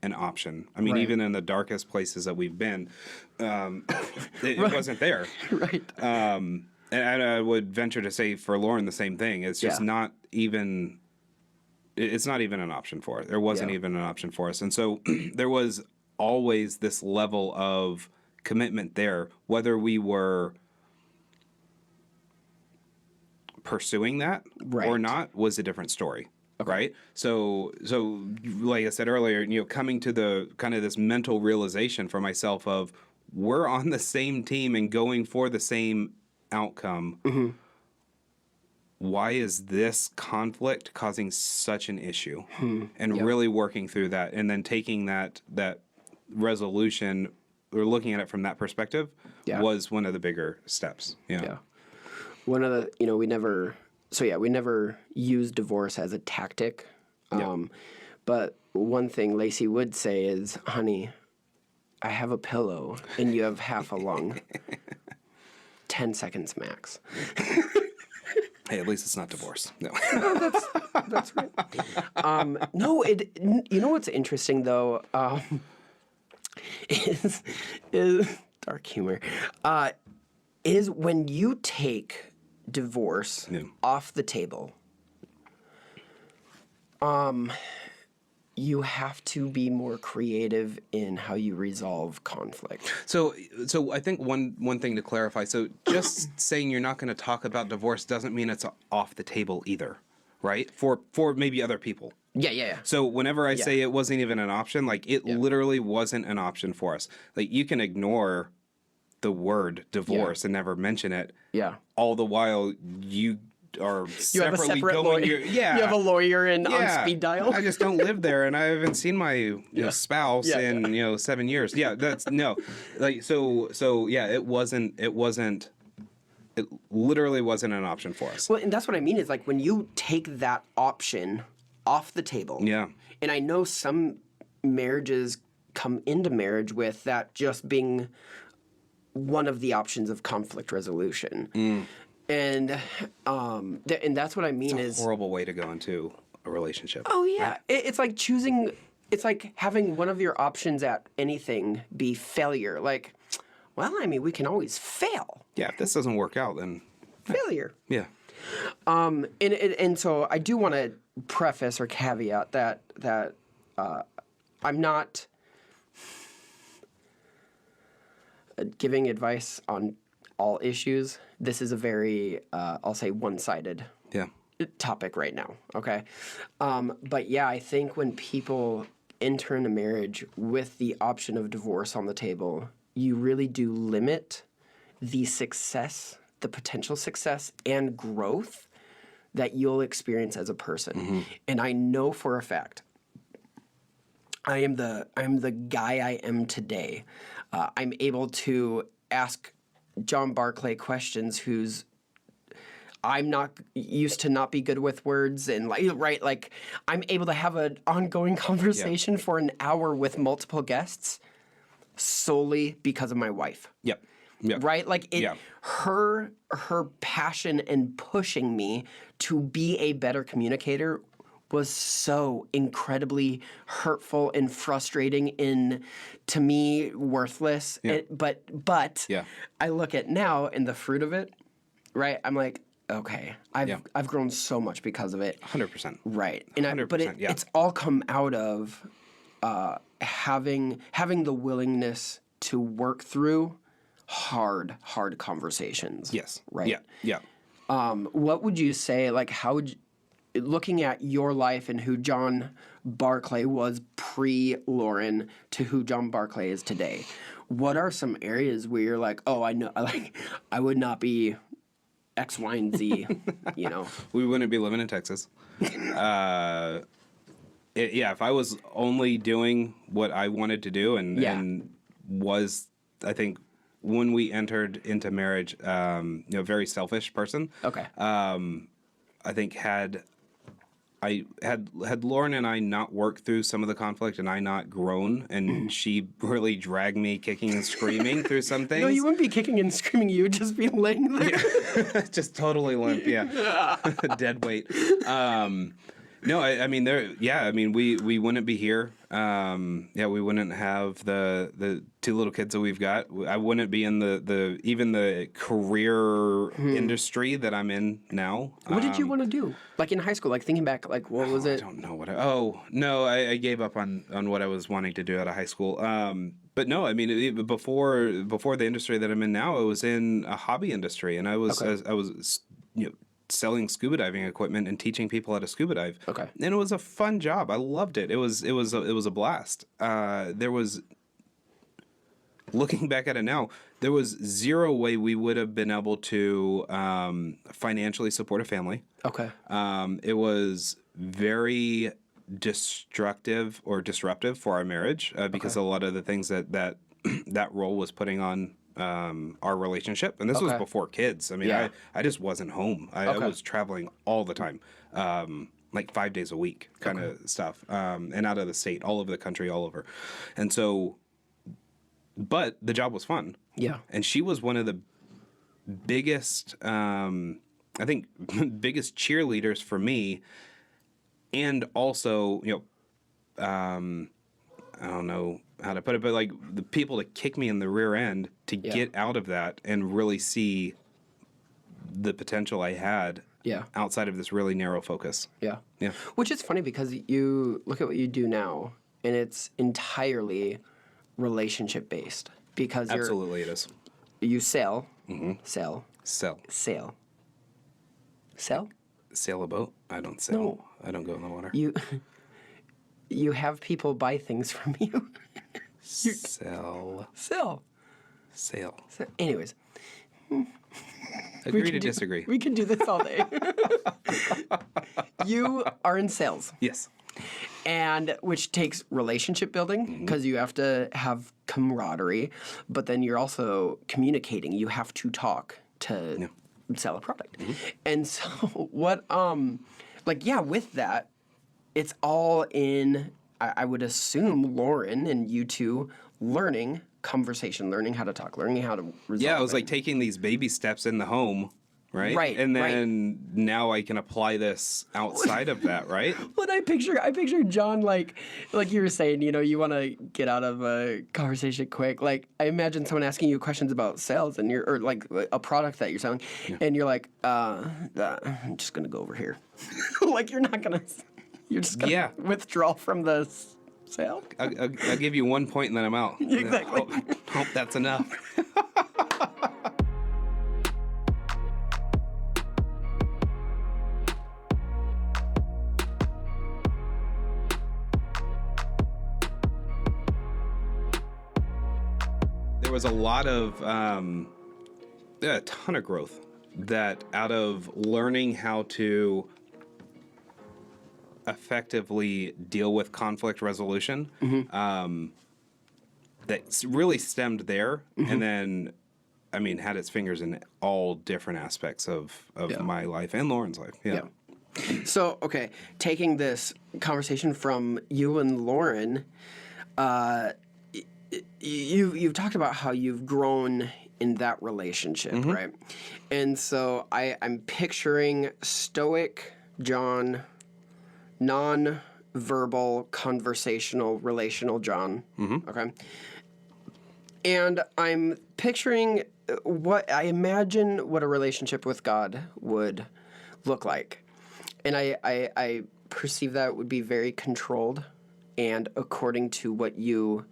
an option. I mean, even in the darkest places that we've been, it wasn't there. And I would venture to say for Lauren the same thing. It's just not even. It's not even an option for it. There wasn't even an option for us. And so there was always this level of commitment there, whether we were pursuing that or not was a different story. Right. So like I said earlier, coming to the kind of this mental realization for myself of we're on the same team and going for the same outcome. Why is this conflict causing such an issue? And really working through that, and then taking that resolution or looking at it from that perspective was one of the bigger steps. One of the, we never used divorce as a tactic. But one thing Lacey would say is, honey, I have a pillow and you have half a lung. 10 seconds max. Hey, at least it's not divorce. No. That's right. No, you know what's interesting though, is dark humor, is when you take divorce off the table, you have to be more creative in how you resolve conflict. So I think one thing to clarify. So just saying you're not going to talk about divorce doesn't mean it's off the table either, right? For maybe other people. Yeah. So whenever I say it wasn't even an option, like it literally wasn't an option for us. Like you can ignore the word divorce and never mention it. Yeah. All the while you are separately going. You have a lawyer on speed dial. I just don't live there, and I haven't seen my spouse in 7 years. Yeah, that's no, like so. Yeah, it wasn't. It literally wasn't an option for us. Well, and that's what I mean is like when you take that option off the table. Yeah. And I know some marriages come into marriage with that just being one of the options of conflict resolution. And that's what I mean it's a horrible way to go into a relationship. Oh, yeah. It's like choosing, it's like having one of your options at anything be failure. Like, well, I mean, we can always fail. Yeah, if this doesn't work out, then... Failure. Yeah. And so I do want to preface or caveat that I'm not giving advice on all issues. This is a very, I'll say, one-sided topic right now, okay? But yeah, I think when people enter into marriage with the option of divorce on the table, you really do limit the success, the potential success and growth that you'll experience as a person. And I know for a fact, I am the guy I am today. I'm able to ask John Barclay questions I'm not used to not be good with words and like I'm able to have an ongoing conversation for an hour with multiple guests solely because of my wife. Yep. Right? Like her passion and pushing me to be a better communicator was so incredibly hurtful and frustrating and to me worthless. But I look at now and the fruit of it, right? I'm like, okay, I've grown so much because of it. 100%. Right. And but it's all come out of having the willingness to work through hard conversations. Yes. Right. Yeah. What would you say? Like, how would looking at your life and who John Barclay was pre-Lauren to who John Barclay is today, what are some areas where you're like, oh, I know, like, I would not be X, Y, and Z, We wouldn't be living in Texas. If I was only doing what I wanted to do and was, I think, when we entered into marriage, very selfish person. Okay. I think had Lauren and I not worked through some of the conflict and I not grown and she really dragged me kicking and screaming through some things. No, you wouldn't be kicking and screaming. You would just be laying there. Yeah. Just totally limp. Yeah. Dead weight. No, I mean we wouldn't be here. We wouldn't have the two little kids that we've got. I wouldn't be in even the career industry that I'm in now. What did you want to do? Like in high school, like thinking back, like what was it? I don't know I gave up on what I was wanting to do out of high school. But no, I mean before the industry that I'm in now, I was in a hobby industry, and I was selling scuba diving equipment and teaching people how to scuba dive. Okay. And it was a fun job. I loved it. It was a blast. Looking back at it now, there was zero way we would have been able to financially support a family. Okay. It was very destructive or disruptive for our marriage because a lot of the things that role was putting on our relationship, and this was before kids. I mean, I just wasn't home. I was traveling all the time, like 5 days a week kind of stuff, and out of the state, all over the country, all over. And so but the job was fun. Yeah. And she was one of the biggest, I think, biggest cheerleaders for me. And also, I don't know how to put it, but like the people to kick me in the rear end to get out of that and really see the potential I had outside of this really narrow focus. Yeah. Yeah. Which is funny because you look at what you do now and it's entirely relationship based because Absolutely it is. You sail. Sell. Sail Sail a boat? I don't sail. No. I don't go in the water. You have people buy things from you. Sell. Sail. Anyways. Agree to disagree. We can do this all day. You are in sales. Yes. And which takes relationship building because you have to have camaraderie, but then you're also communicating. You have to talk to sell a product. And so what, with that, it's all in, I would assume, Lauren and you two learning conversation, learning how to talk, learning how to resolve Yeah, it was it. like taking these baby steps in the home, right? Right. And then now I can apply this outside of that, right? What I picture John like you were saying, you want to get out of a conversation quick. Like I imagine someone asking you questions about sales and or like a product that you're selling, and you're like, I'm just gonna go over here. Like you're just gonna withdraw from the sale. I'll give you 1 point and then I'm out. Exactly. Hope that's enough. There was a lot of, a ton of growth that out of learning how to effectively deal with conflict resolution, that really stemmed there, and then, had its fingers in all different aspects of my life and Lauren's life. Yeah. So, okay, taking this conversation from you and Lauren, you've talked about how you've grown in that relationship, right? And so I'm picturing stoic John, non-verbal, conversational, relational John, okay? And I'm picturing what I imagine what a relationship with God would look like. And I perceive that would be very controlled and according to what your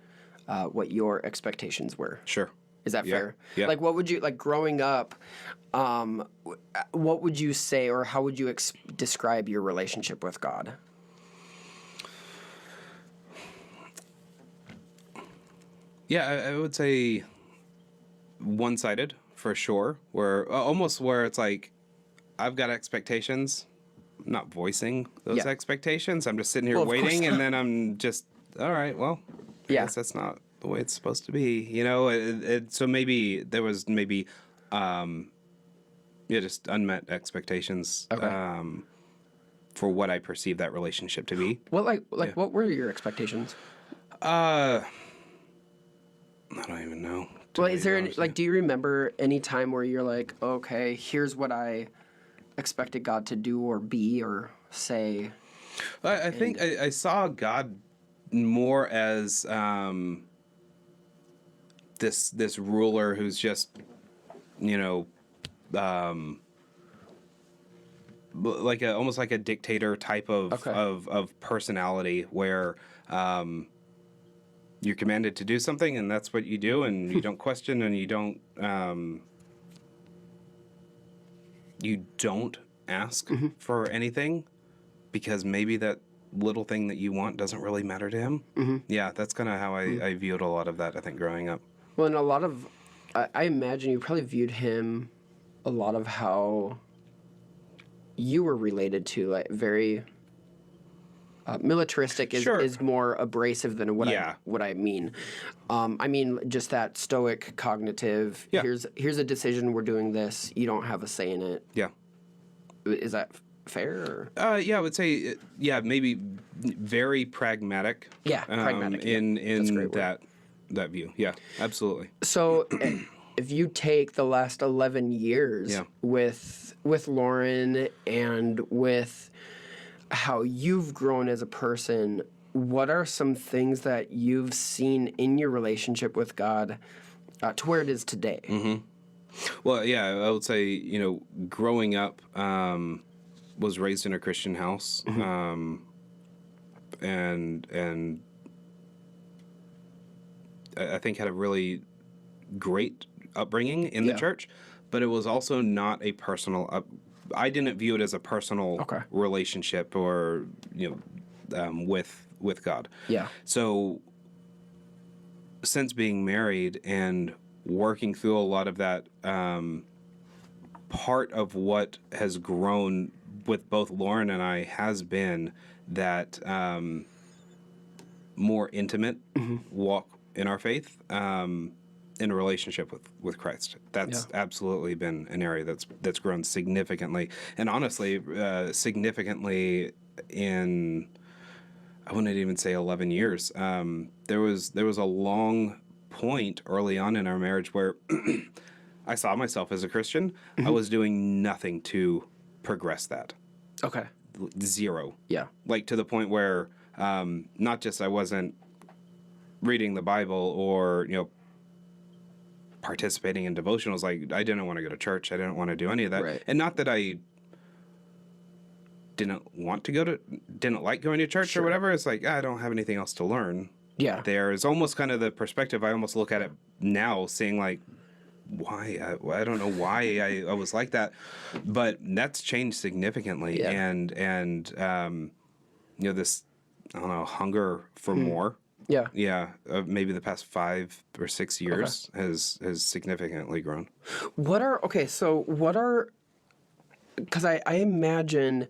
expectations were. Sure. Is that fair? Yeah. Like, what would you, like, growing up, what would you say or how would you describe your relationship with God? Yeah, I would say one-sided for sure, where it's like I've got expectations, I'm not voicing those expectations. I'm just sitting here waiting, and then I'm just, all right, well, I guess that's not the way it's supposed to be, so maybe there was just unmet expectations for what I perceive that relationship to be. What were your expectations? I don't even know. Well, is there any, do you remember any time where you're like, okay, here's what I expected God to do or be or say? I think I saw God more as this ruler who's just, almost like a dictator type of personality where you're commanded to do something and that's what you do, and you don't question, and you don't ask for anything because maybe that little thing that you want doesn't really matter to him. Yeah, that's kind of how I viewed a lot of that, I think, growing up. Well, and a lot of, I imagine you probably viewed him a lot of how you were related to, like, very militaristic is more abrasive than what I mean. I mean just that stoic, cognitive. Yeah. Here's a decision. We're doing this. You don't have a say in it. Yeah. Is that fair? Or? I would say maybe very pragmatic. Yeah, pragmatic. In that view. Yeah, absolutely. So if you take the last 11 years with Lauren and with how you've grown as a person, what are some things that you've seen in your relationship with God to where it is today? Mm-hmm. Well, yeah, I would say, growing up, was raised in a Christian house, and I think had a really great upbringing in the church, but it was also not a personal I didn't view it as a personal relationship or, with God. Yeah. So since being married and working through a lot of that, part of what has grown with both Lauren and I has been that more intimate walk in our faith, in a relationship with Christ. That's absolutely been an area that's grown significantly, and honestly, significantly in, I wouldn't even say 11 years. There was a long point early on in our marriage where I saw myself as a Christian. I was doing nothing to progress that. Okay. Zero. Yeah. Like to the point where not just I wasn't reading the Bible or, participating in devotionals. Like, I didn't want to go to church. I didn't want to do any of that. Right. And not that I didn't like going to church or whatever. It's like, I don't have anything else to learn. Yeah. There's almost kind of the perspective I almost look at it now, seeing like, why? I don't know why I was like that, but that's changed significantly. Yeah. And this, I don't know, hunger for more. Yeah. Yeah. Maybe the past 5 or 6 years has significantly grown. Because I imagine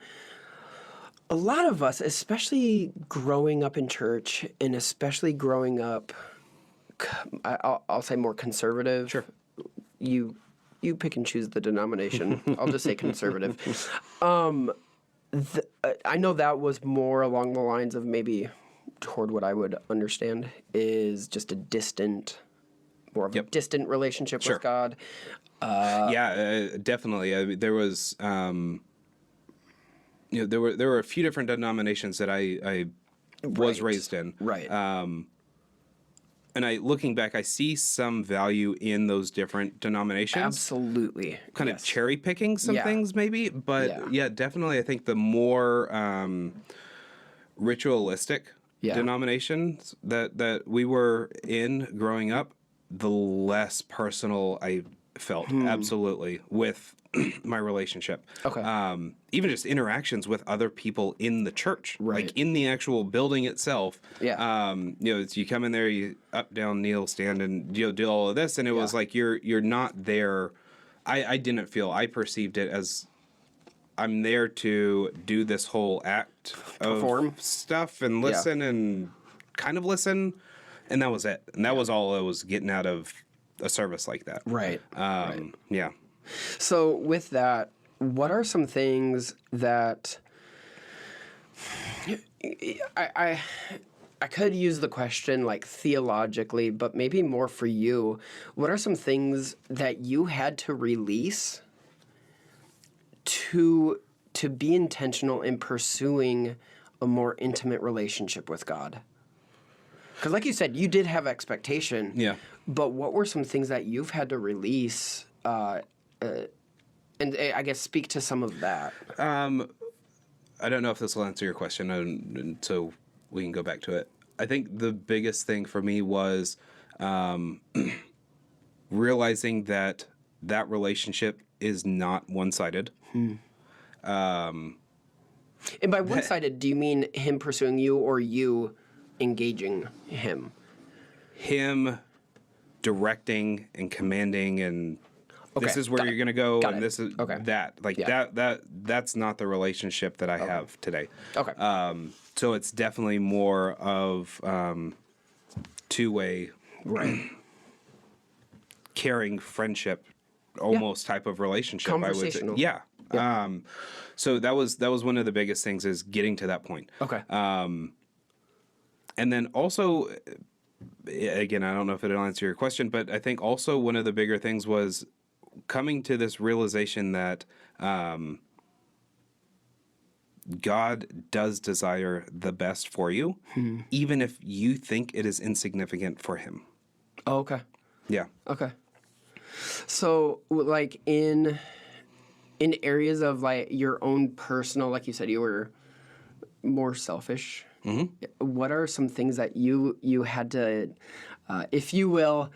a lot of us, especially growing up in church and especially growing up, I'll say more conservative. Sure. You pick and choose the denomination. I'll just say conservative. I know that was more along the lines of maybe toward what I would understand is just a distant relationship with God. Definitely. There was, there were a few different denominations that I was raised in. Right. And looking back, I see some value in those different denominations. Absolutely. Kind of cherry picking some things maybe, but definitely I think the more ritualistic denominations that we were in growing up, the less personal I felt, absolutely, with my relationship. Okay. Even just interactions with other people in the church, like in the actual building itself. Yeah. You come in there, you up, down, kneel, stand, and do all of this, and it was like you're not there. I perceived it as I'm there to do this whole act Perform stuff and listen and kind of listen, and that was it. And that was all I was getting out of a service like that. Right. Yeah. So with that, what are some things that I could use the question like theologically, but maybe more for you. What are some things that you had to release to be intentional in pursuing a more intimate relationship with God? Because like you said, you did have expectation. Yeah. But what were some things that you've had to release and I guess speak to some of that? I don't know if this will answer your question, and so we can go back to it. I think the biggest thing for me was realizing that relationship is not one-sided. And by one-sided, do you mean him pursuing you or you engaging him? Him directing and commanding and this is where you're going to go and this is that. Like that's not the relationship that I have today. Okay. So it's definitely more of two-way caring friendship almost type of relationship, I would say. Yeah. So that was one of the biggest things is getting to that point. Okay. And then also again, I don't know if it'll answer your question, but I think also one of the bigger things was coming to this realization that God does desire the best for you, even if you think it is insignificant for him. Oh, okay. Yeah. Okay. So, like, in areas of, like, your own personal, like you said, you were more selfish. What are some things that you had to, if you will,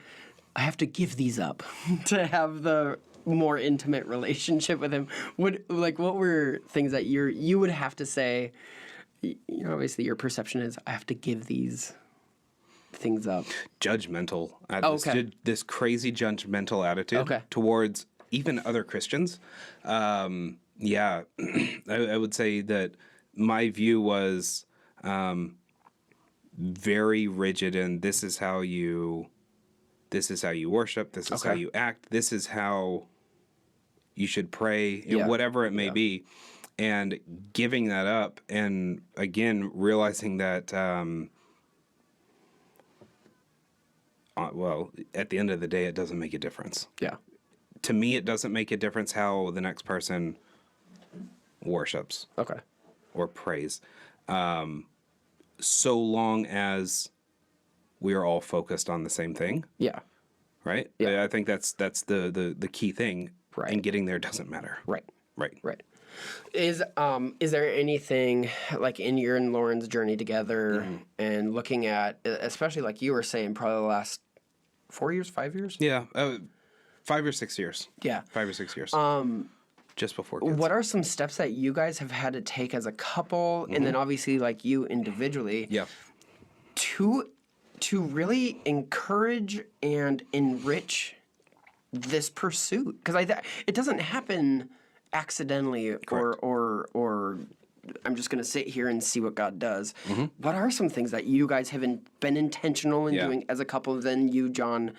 I have to give these up to have the more intimate relationship with him? What were things that you would have to say? You know, obviously your perception is I have to give these things up. Judgmental. Okay. This crazy judgmental attitude towards even other Christians. Yeah, I would say that my view was very rigid, and this is how you worship, this is how you act, this is how you should pray, you know, whatever it may be, and giving that up, and again realizing that well, at the end of the day, it doesn't make a difference. Yeah. To me, it doesn't make a difference how the next person worships. Okay. Or praise. So long as we are all focused on the same thing. Yeah. Right? Yeah. I think that's the key thing. Right. And getting there doesn't matter. Right. Right. Right. Is there anything like in your and Lauren's journey together and looking at, especially like you were saying, probably the last 4 years, 5 years? Yeah. 5 or 6 years. Yeah. 5 or 6 years. Just before kids. What are some steps that you guys have had to take as a couple, and then obviously like you individually, to really encourage and enrich this pursuit? Because it doesn't happen accidentally, or I'm just going to sit here and see what God does. What are some things that you guys have been intentional in doing as a couple, then you, John,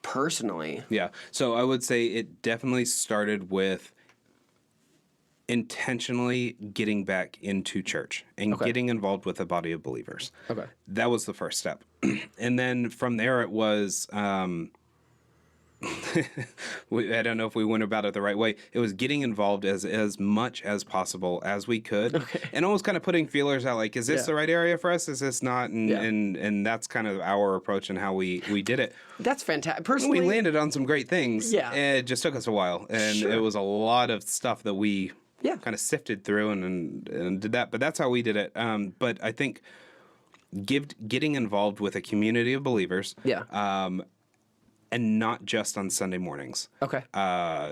personally? Yeah. So I would say it definitely started with intentionally getting back into church and getting involved with a body of believers. Okay. That was the first step. And then from there it was, I don't know if we went about it the right way. It was getting involved as much as possible as we could, and almost kind of putting feelers out, like, is this the right area for us? Is this not? And that's kind of our approach and how we did it. That's fantastic. Personally, we landed on some great things. Yeah. It just took us a while, and it was a lot of stuff that we kind of sifted through and did that. But that's how we did it. But I think getting involved with a community of believers. Yeah. And not just on Sunday mornings. Okay.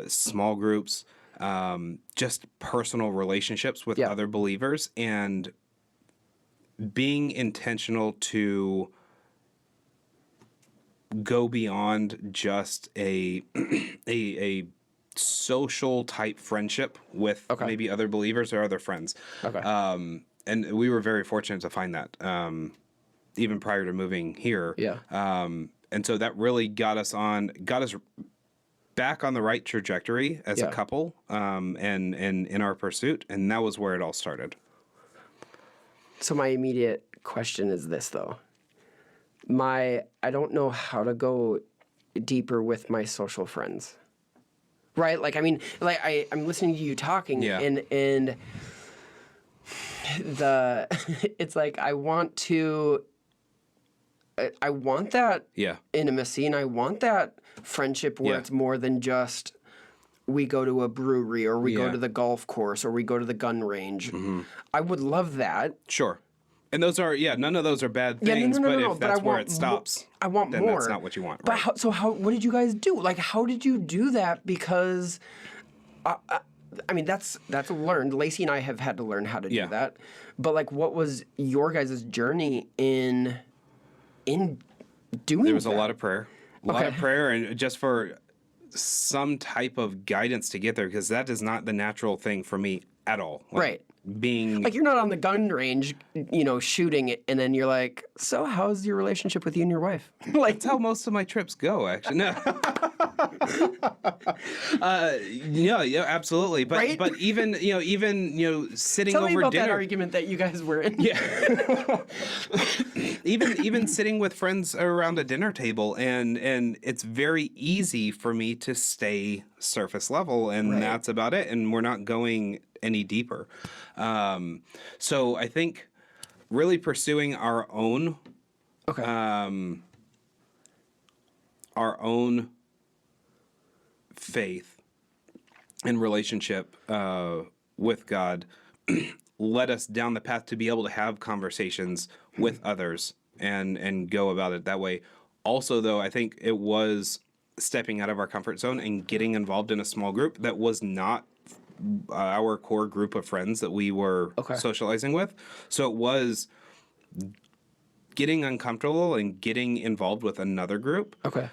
Small groups, just personal relationships with other believers, and being intentional to go beyond just a social type friendship with maybe other believers or other friends. Okay. And we were very fortunate to find that, even prior to moving here. Yeah. And so that really got us back on the right trajectory as a couple, and in our pursuit, and that was where it all started. So my immediate question is this, though. I don't know how to go deeper with my social friends. Right? Like, I mean, like I'm listening to you talking, and it's like I want that intimacy, and I want that friendship where it's more than just we go to a brewery or we go to the golf course or we go to the gun range. I would love that. Sure. And those are, none of those are bad things, but if that's where it stops, I want then more. That's not what you want. But what did you guys do? Like, how did you do that? Because, I mean, that's learned. Lacey and I have had to learn how to do that. But, like, what was your guys' journey in doing There was that? a lot of prayer. A lot of prayer, and just for some type of guidance to get there, because that is not the natural thing for me at all. Like, being like you're not on the gun range, shooting it, and then you're like, so how's your relationship with you and your wife? Like that's how most of my trips go, actually. No. Yeah, absolutely. But right? but even sitting Tell over me about dinner. That argument that you guys were in. Yeah. even sitting with friends around a dinner table, and it's very easy for me to stay surface level, and Right. that's about it. And we're not going any deeper. So I think really pursuing our own faith and relationship with God led us down the path to be able to have conversations with others and go about it that way. Also, though, I think it was stepping out of our comfort zone and getting involved in a small group that was not our core group of friends that we were socializing with. So it was getting uncomfortable and getting involved with another group. Okay.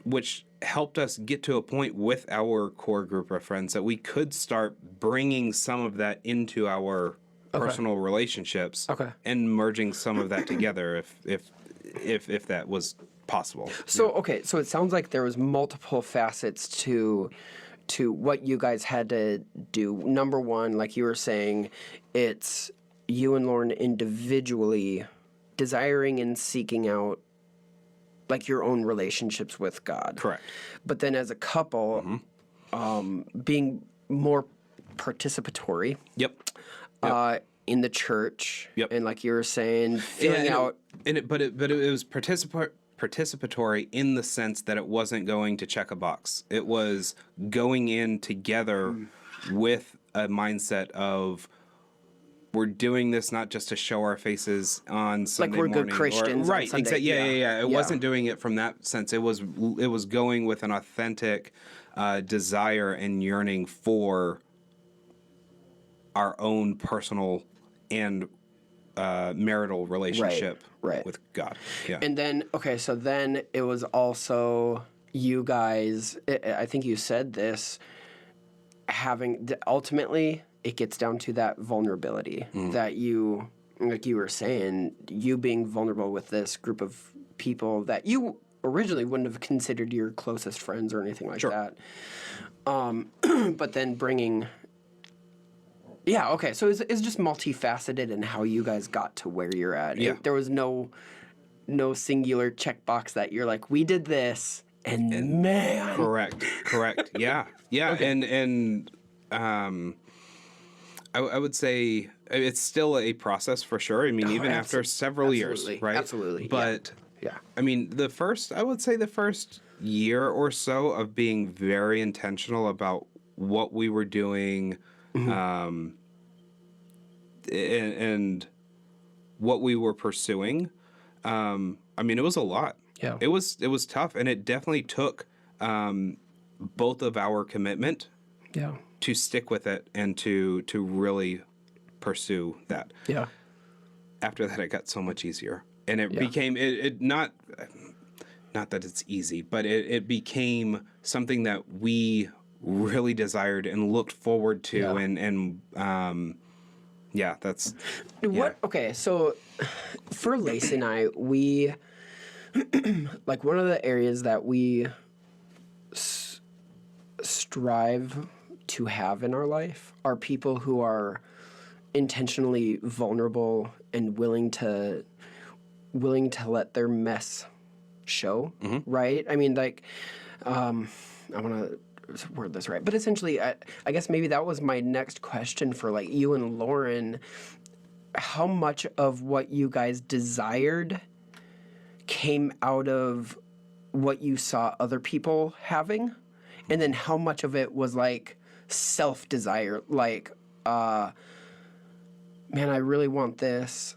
Which helped us get to a point with our core group of friends that we could start bringing some of that into our personal relationships and merging some of that together if that was possible. So, so it sounds like there was multiple facets to what you guys had to do. Number one, like you were saying, it's you and Lauren individually desiring and seeking out like your own relationships with God. Correct. But then as a couple, being more participatory. Yep. In the church. Yep. And like you were saying, filling out. But it was participatory in the sense that it wasn't going to check a box. It was going in together with a mindset of we're doing this not just to show our faces on Sunday morning. Like we're good Christians. Right. Exactly. Yeah. It wasn't doing it from that sense. It was going with an authentic desire and yearning for our own personal and marital relationship with God. Yeah. And then, so then it was also you guys, I think you said this, ultimately it gets down to that vulnerability that you, like you were saying, you being vulnerable with this group of people that you originally wouldn't have considered your closest friends or anything like that. But then bringing... Yeah, so it's just multifaceted in how you guys got to where you're at. Yeah. There was no singular checkbox that you're like, we did this, and man. Correct. Yeah. And I would say it's still a process for sure. I mean, even after several years, right? Absolutely. But yeah. I mean, the first year or so of being very intentional about what we were doing, and what we were pursuing. I mean, it was a lot. Yeah. It was tough, and it definitely took both of our commitment. Yeah. To stick with it and to really pursue that. Yeah. After that, it got so much easier, and it became it not that it's easy, but it became something that we really desired and looked forward to, and that's what. Okay, so for Lacey and I, we like one of the areas that we strive to have in our life are people who are intentionally vulnerable and willing to let their mess show, right? I mean, like, I want to word this right, but essentially, I guess maybe that was my next question for like you and Lauren. How much of what you guys desired came out of what you saw other people having, and then how much of it was like self-desire, like, man, I really want this.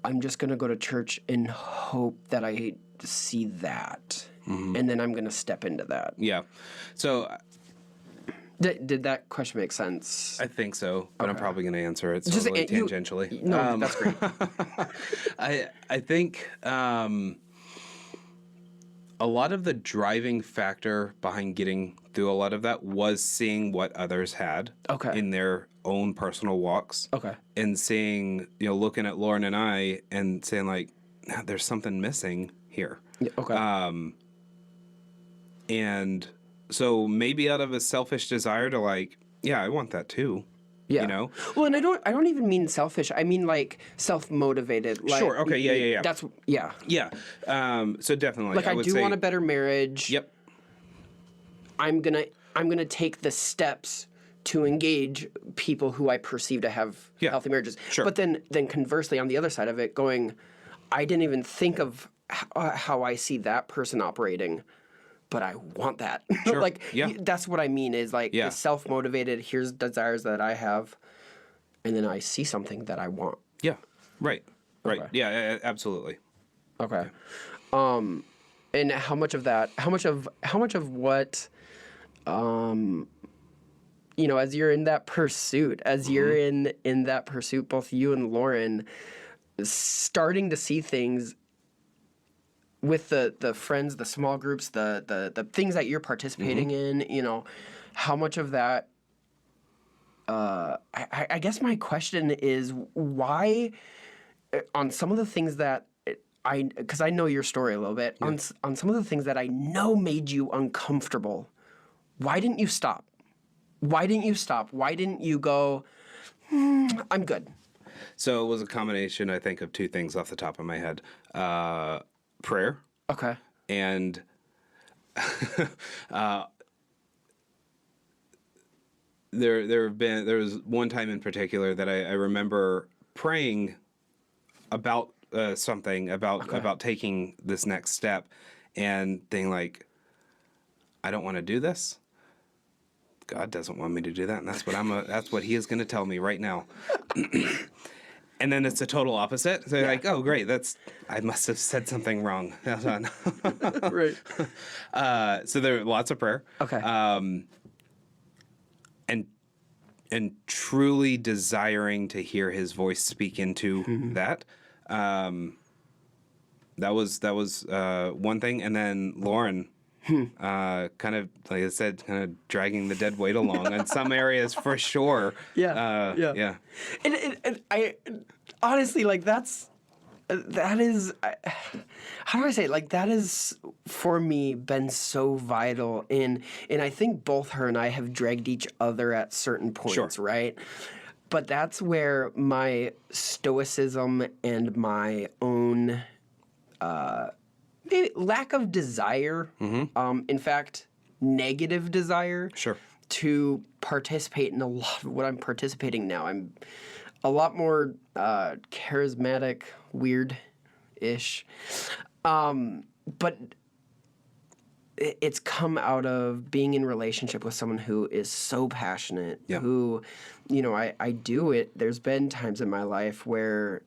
I'm just going to go to church and hope that I see that. And then I'm going to step into that. Yeah. So... Did that question make sense? I think so, but I'm probably going to answer it Just totally tangentially. No, that's great. I think a a lot of the driving factor behind getting through a lot of that was seeing what others had in their own personal walks. And seeing, looking at Lauren and I and saying like, there's something missing here. And so maybe out of a selfish desire to like, I want that too. Yeah. Well, and I don't even mean selfish. I mean like self-motivated. Like, sure. Okay. Yeah. That's Yeah. So definitely, like I do want a better marriage. Yep. I'm gonna take the steps to engage people who I perceive to have healthy marriages. Sure. But then conversely, on the other side of it, going, I didn't even think of how I see that person operating, but I want that. Sure. Like, that's what I mean is like the self-motivated, here's desires that I have, and then I see something that I want. Yeah. Right. Okay. Yeah, absolutely. Okay. And how much of what, as you're in that pursuit, you're in that pursuit, both you and Lauren, starting to see things with the friends, the small groups, the things that you're participating in, how much of that, I guess my question is why, on some of the things that because I know your story a little bit, on some of the things that I know made you uncomfortable, why didn't you stop? Why didn't you stop? Why didn't you go, I'm good? So it was a combination, I think, of two things off the top of my head. Prayer. Okay. And there was one time in particular that I remember praying about something about taking this next step and thinking like, I don't want to do this. God doesn't want me to do that, and that's what He is going to tell me right now. And then it's the total opposite. So you're like, oh, great, I must have said something wrong. Right. So there are lots of prayer. Okay. And truly desiring to hear His voice speak into that. That was one thing. And then Lauren, kind of, like I said, kind of dragging the dead weight along in some areas for sure. Yeah. And I honestly, like, that is, how do I say it? Like, that is, for me, been so vital and I think both her and I have dragged each other at certain points, right? But that's where my stoicism and my own maybe lack of desire, in fact, negative desire, to participate in a lot of what I'm participating now. I'm a lot more charismatic, weird-ish, but it's come out of being in relationship with someone who is so passionate, who, I do it. There's been times in my life where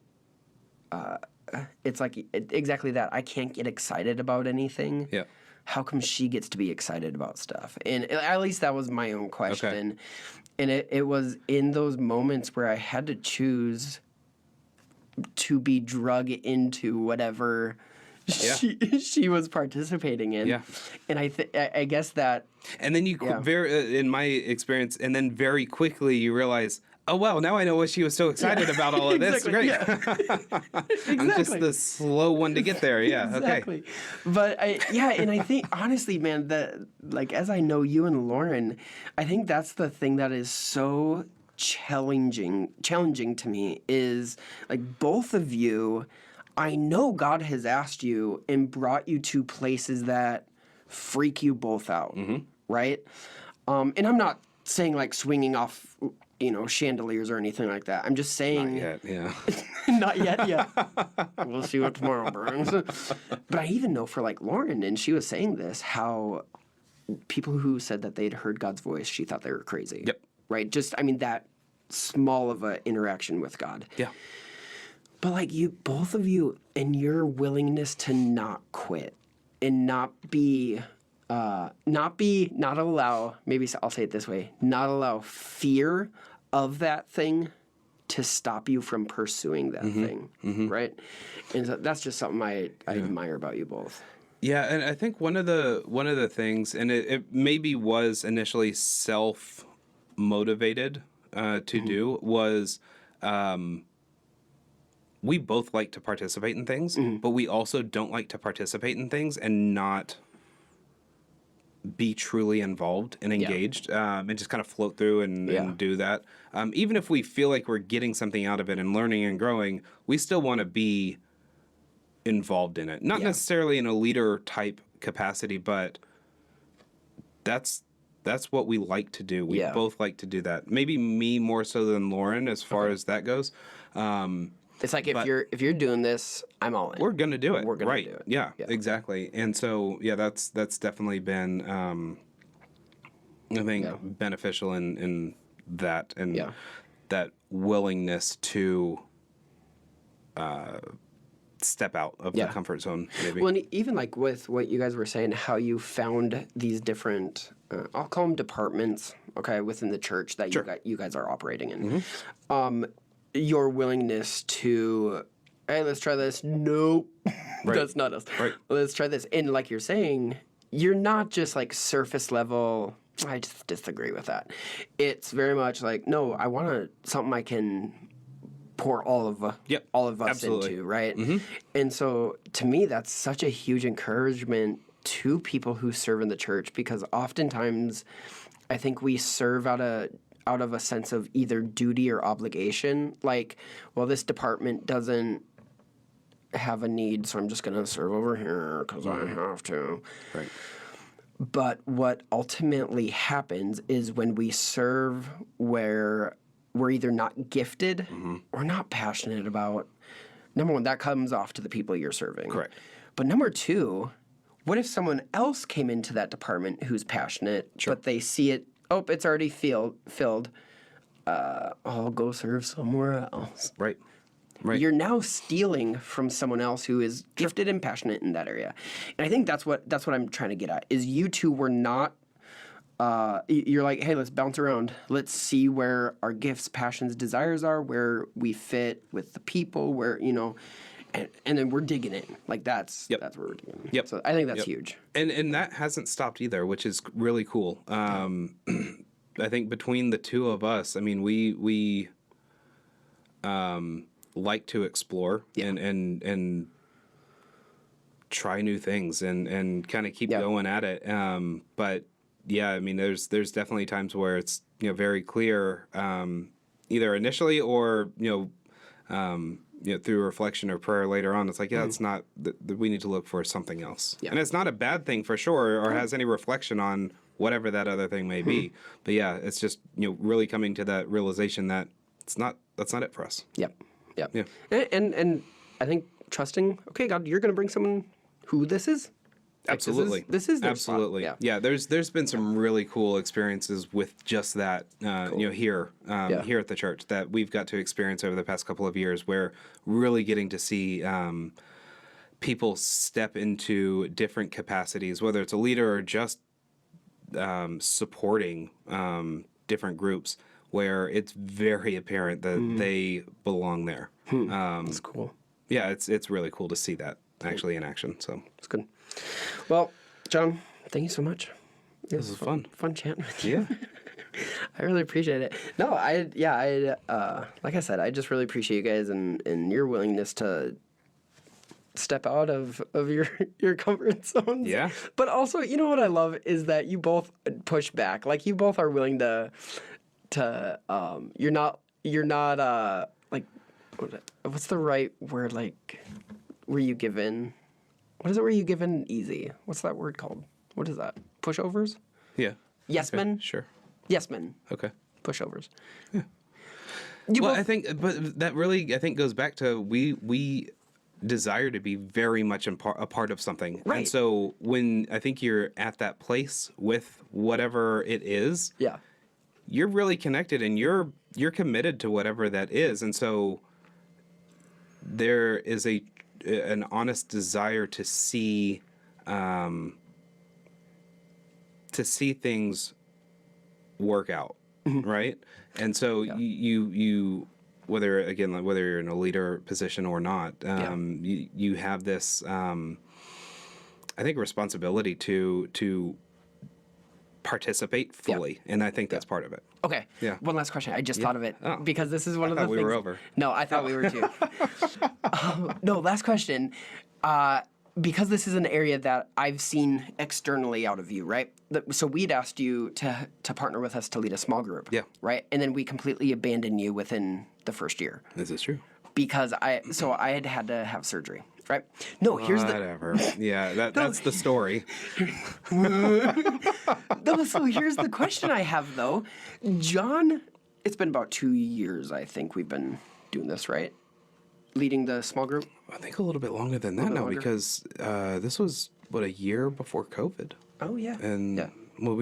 it's like exactly that. I can't get excited about anything. Yeah. How come she gets to be excited about stuff? And at least that was my own question. Okay. And it was in those moments where I had to choose to be drug into whatever she was participating in. Yeah. And I guess that... And then you, in my experience, and then very quickly you realize... Oh, wow, now I know what she was so excited about all of this. Great. Yeah. I'm just the slow one to get there. Yeah, exactly. Okay. But, and I think, honestly, man, as I know you and Lauren, I think that's the thing that is so challenging to me is, like, both of you, I know God has asked you and brought you to places that freak you both out, right? And I'm not saying, like, swinging off... chandeliers or anything like that. I'm just saying... Not yet, yeah. Not yet, yeah. We'll see what tomorrow brings. But I even know for, like, Lauren, and she was saying this, how people who said that they'd heard God's voice, she thought they were crazy. Yep. Right? Just, that small of an interaction with God. Yeah. But, like, both of you, and your willingness to not quit and not allow, maybe I'll say it this way, not allow fear of that thing to stop you from pursuing that thing, right? And so that's just something I admire about you both. Yeah, and I think one of the things, and it maybe was initially self motivated to do, was we both like to participate in things, but we also don't like to participate in things and not be truly involved and engaged, and just kind of float through and do that. Even if we feel like we're getting something out of it and learning and growing, we still want to be involved in it. Not necessarily in a leader type capacity, but that's what we like to do. We both like to do that. Maybe me more so than Lauren as far as that goes. It's like if you're doing this, I'm all in. We're gonna do it. We're gonna right. do it. Yeah, exactly. And so that's definitely been I think beneficial in that and that willingness to step out of the comfort zone, maybe. Well, and even like with what you guys were saying, how you found these different, I'll call them departments, okay, within the church that you guys are operating in. Your willingness to, hey, let's try this. Nope, that's not us. Right. Let's try this. And like you're saying, you're not just like surface level. I just disagree with that. It's very much like, no, I want something I can pour all of us into, right? And so to me, that's such a huge encouragement to people who serve in the church, because oftentimes I think we serve out of a sense of either duty or obligation. Like, well, this department doesn't have a need, so I'm just going to serve over here because I have to. Right. But what ultimately happens is when we serve where we're either not gifted or not passionate about, number one, that comes off to the people you're serving. Correct. But number two, what if someone else came into that department who's passionate, but they see it, it's already filled. I'll go serve somewhere else. Right. Right. You're now stealing from someone else who is gifted and passionate in that area. And I think that's what I'm trying to get at, is you two were not, you're like, hey, let's bounce around. Let's see where our gifts, passions, desires are, where we fit with the people, where, and then we're digging in. Like that's where we're digging in. Yep. So I think that's huge. And that hasn't stopped either, which is really cool. I think between the two of us, I mean, we like to explore and try new things and kind of keep going at it. But yeah, I mean, there's definitely times where it's very clear, either initially or through reflection or prayer later on. It's like it's not that we need to look for something else, and it's not a bad thing for sure, or has any reflection on whatever that other thing may be. But yeah, it's just really coming to that realization that that's not it for us. Yeah. And I think trusting, okay, God, you're going to bring someone who this is. Absolutely. This is their absolutely. spot. Yeah. There's been some really cool experiences with just that. Cool. Here at the church that we've got to experience over the past couple of years, where really getting to see people step into different capacities, whether it's a leader or just supporting different groups, where it's very apparent that they belong there. That's cool. Yeah, it's really cool to see that actually in action. So it's good. Well, John, thank you so much. This was fun. Fun chatting with you. Yeah. I really appreciate it. No, I like I said, I just really appreciate you guys and your willingness to step out of your comfort zones. Yeah. But also, what I love is that you both push back. Like, you both are willing to you're not like, what's the right word, like, where you give in? What is it where you give in easy? What's that word called? What is that? Pushovers? Yeah. Yes okay. men? Sure. Yes men. Okay. Pushovers. Yeah. I think, but that really, I think, goes back to we desire to be very much a part of something. Right. And so when I think you're at that place with whatever it is, you're really connected and you're committed to whatever that is. And so there is an honest desire to see things work out, right? And so you whether you're in a leader position or not, you have this I think, responsibility to participate fully, and I think that's part of it. Okay. Yeah. One last question. I just thought of it because this is one of the thought things. we were over. No, I thought we were too. No, last question. Because this is an area that I've seen externally out of you, right? So we'd asked you to partner with us to lead a small group. Yeah. Right? And then we completely abandoned you within the first year. This is true. Because I had to have surgery. Right? No, here's Whatever. Yeah, that's the story. No, so here's the question I have, though. John, it's been about 2 years, I think, we've been doing this, right? Leading the small group? I think a little bit longer than that now because this was, a year before COVID. Oh, yeah. And, yeah. Well,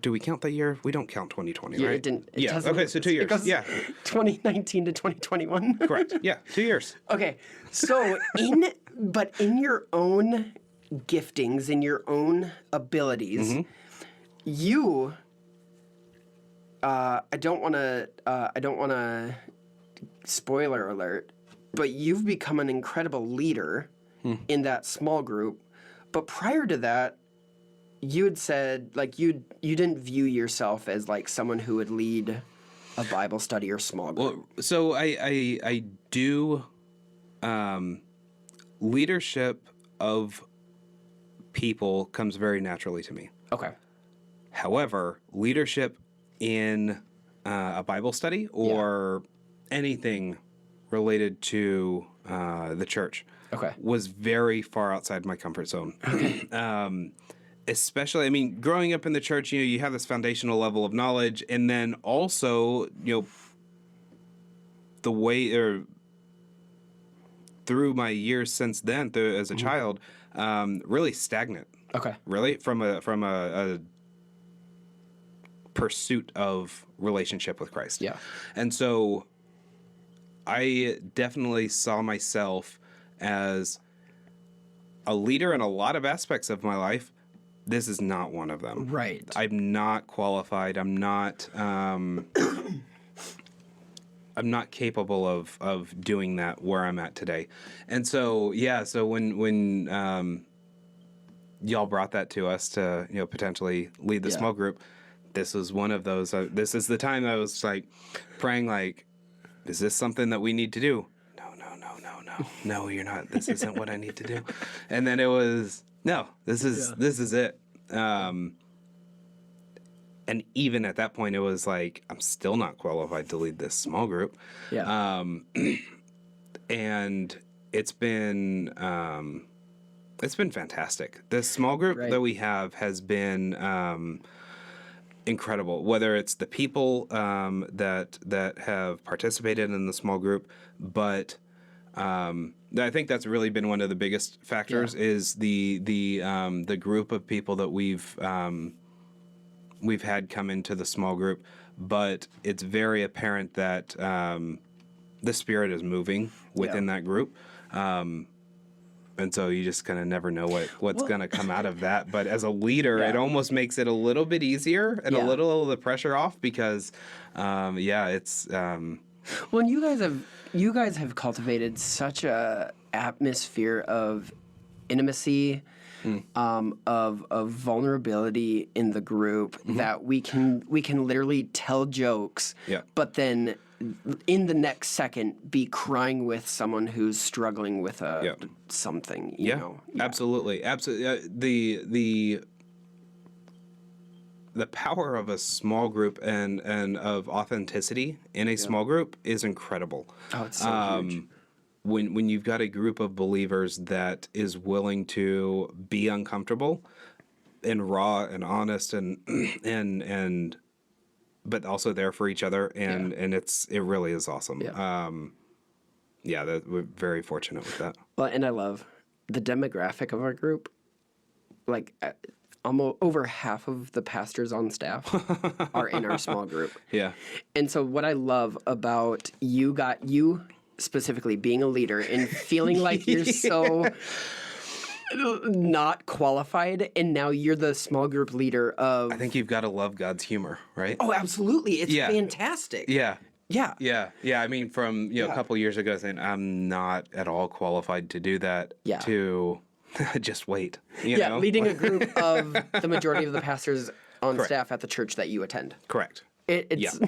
do we count that year? We don't count 2020, yeah, right? It didn't. Yeah, okay, so 2 years. It goes yeah. 2019 to 2021. Correct. Yeah, 2 years. Okay, so in your own giftings, in your own abilities, you, I don't want to, spoiler alert, but you've become an incredible leader in that small group. But prior to that, you had said, like, you didn't view yourself as, like, someone who would lead a Bible study or small group. Well, so I do leadership of people comes very naturally to me. Okay. However, leadership in a Bible study or anything related to the church was very far outside my comfort zone. Especially, I mean, growing up in the church, you have this foundational level of knowledge, and then also, the way or through my years since then, as a child, really stagnant. Okay. Really, from a pursuit of relationship with Christ. Yeah. And so I definitely saw myself as a leader in a lot of aspects of my life. This is not one of them. Right. I'm not qualified. I'm not capable of doing that where I'm at today. And so, so when y'all brought that to us to, potentially lead the small group, this was one of those. This is the time I was like praying, like, is this something that we need to do? No, you're not. This isn't what I need to do. And then it was, no, this is it. And even at that point, it was like, I'm still not qualified to lead this small group. Yeah. And it's been fantastic. This small group that we have has been incredible. Whether it's the people that have participated in the small group, but I think that's really been one of the biggest factors is the group of people that we've had come into the small group. But it's very apparent that the Spirit is moving within that group. And so you just kind of never know what's going to come out of that. But as a leader, it almost makes it a little bit easier and a little of the pressure off because, it's. Well, you guys have cultivated such a atmosphere of intimacy, of vulnerability in the group that we can literally tell jokes, but then in the next second be crying with someone who's struggling with something. You know? Absolutely. The power of a small group and of authenticity in a small group is incredible. Oh, it's so huge. When you've got a group of believers that is willing to be uncomfortable and raw and honest and but also there for each other and it really is awesome. We're very fortunate with that. Well, and I love the demographic of our group. Like almost over half of the pastors on staff are in our small group. Yeah. And so what I love about you specifically being a leader and feeling like you're so not qualified, and now you're the small group leader of... I think you've got to love God's humor, right? Oh, absolutely. It's fantastic. Yeah. I mean, from a couple years ago saying I'm not at all qualified to do that to Just wait. Yeah, leading a group of the majority of the pastors on Correct. staff at the church that you attend. Correct. It's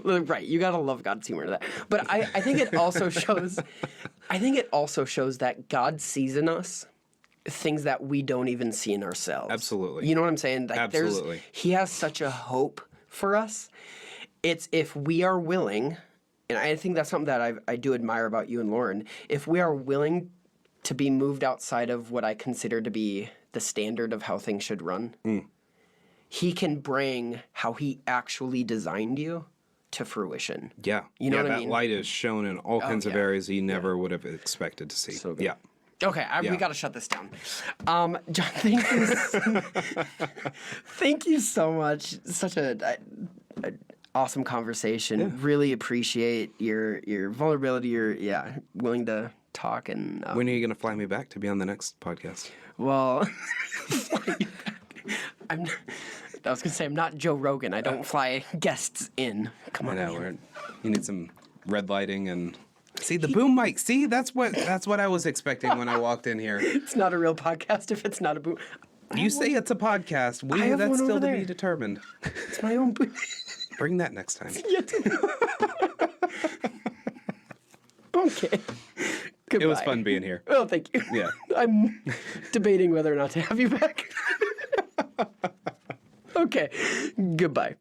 right. You gotta love God's humor to that. But I think it also shows. I think it also shows that God sees in us things that we don't even see in ourselves. Absolutely. You know what I'm saying? Like Absolutely. He has such a hope for us. It's if we are willing, and I think that's something that I do admire about you and Lauren. If we are willing to be moved outside of what I consider to be the standard of how things should run, He can bring how He actually designed you to fruition. Yeah. You know what I that mean? light is shown in all kinds of areas you never would have expected to see. So good. Yeah. Okay, we got to shut this down. John, thank you so much. Such a awesome conversation. Yeah. Really appreciate your vulnerability. Your willing to talk. And When are you going to fly me back to be on the next podcast? well, I was gonna say I'm not Joe Rogan. I don't fly guests in. Come on. I know. You need some red lighting and. See the boom mic. See, that's what I was expecting when I walked in here. It's not a real podcast if it's not a boom. You say it's a podcast. That's still to be determined. It's my own boom. Bring that next time. Okay. Goodbye. It was fun being here. Well, thank you. Yeah. I'm debating whether or not to have you back. Okay. Goodbye.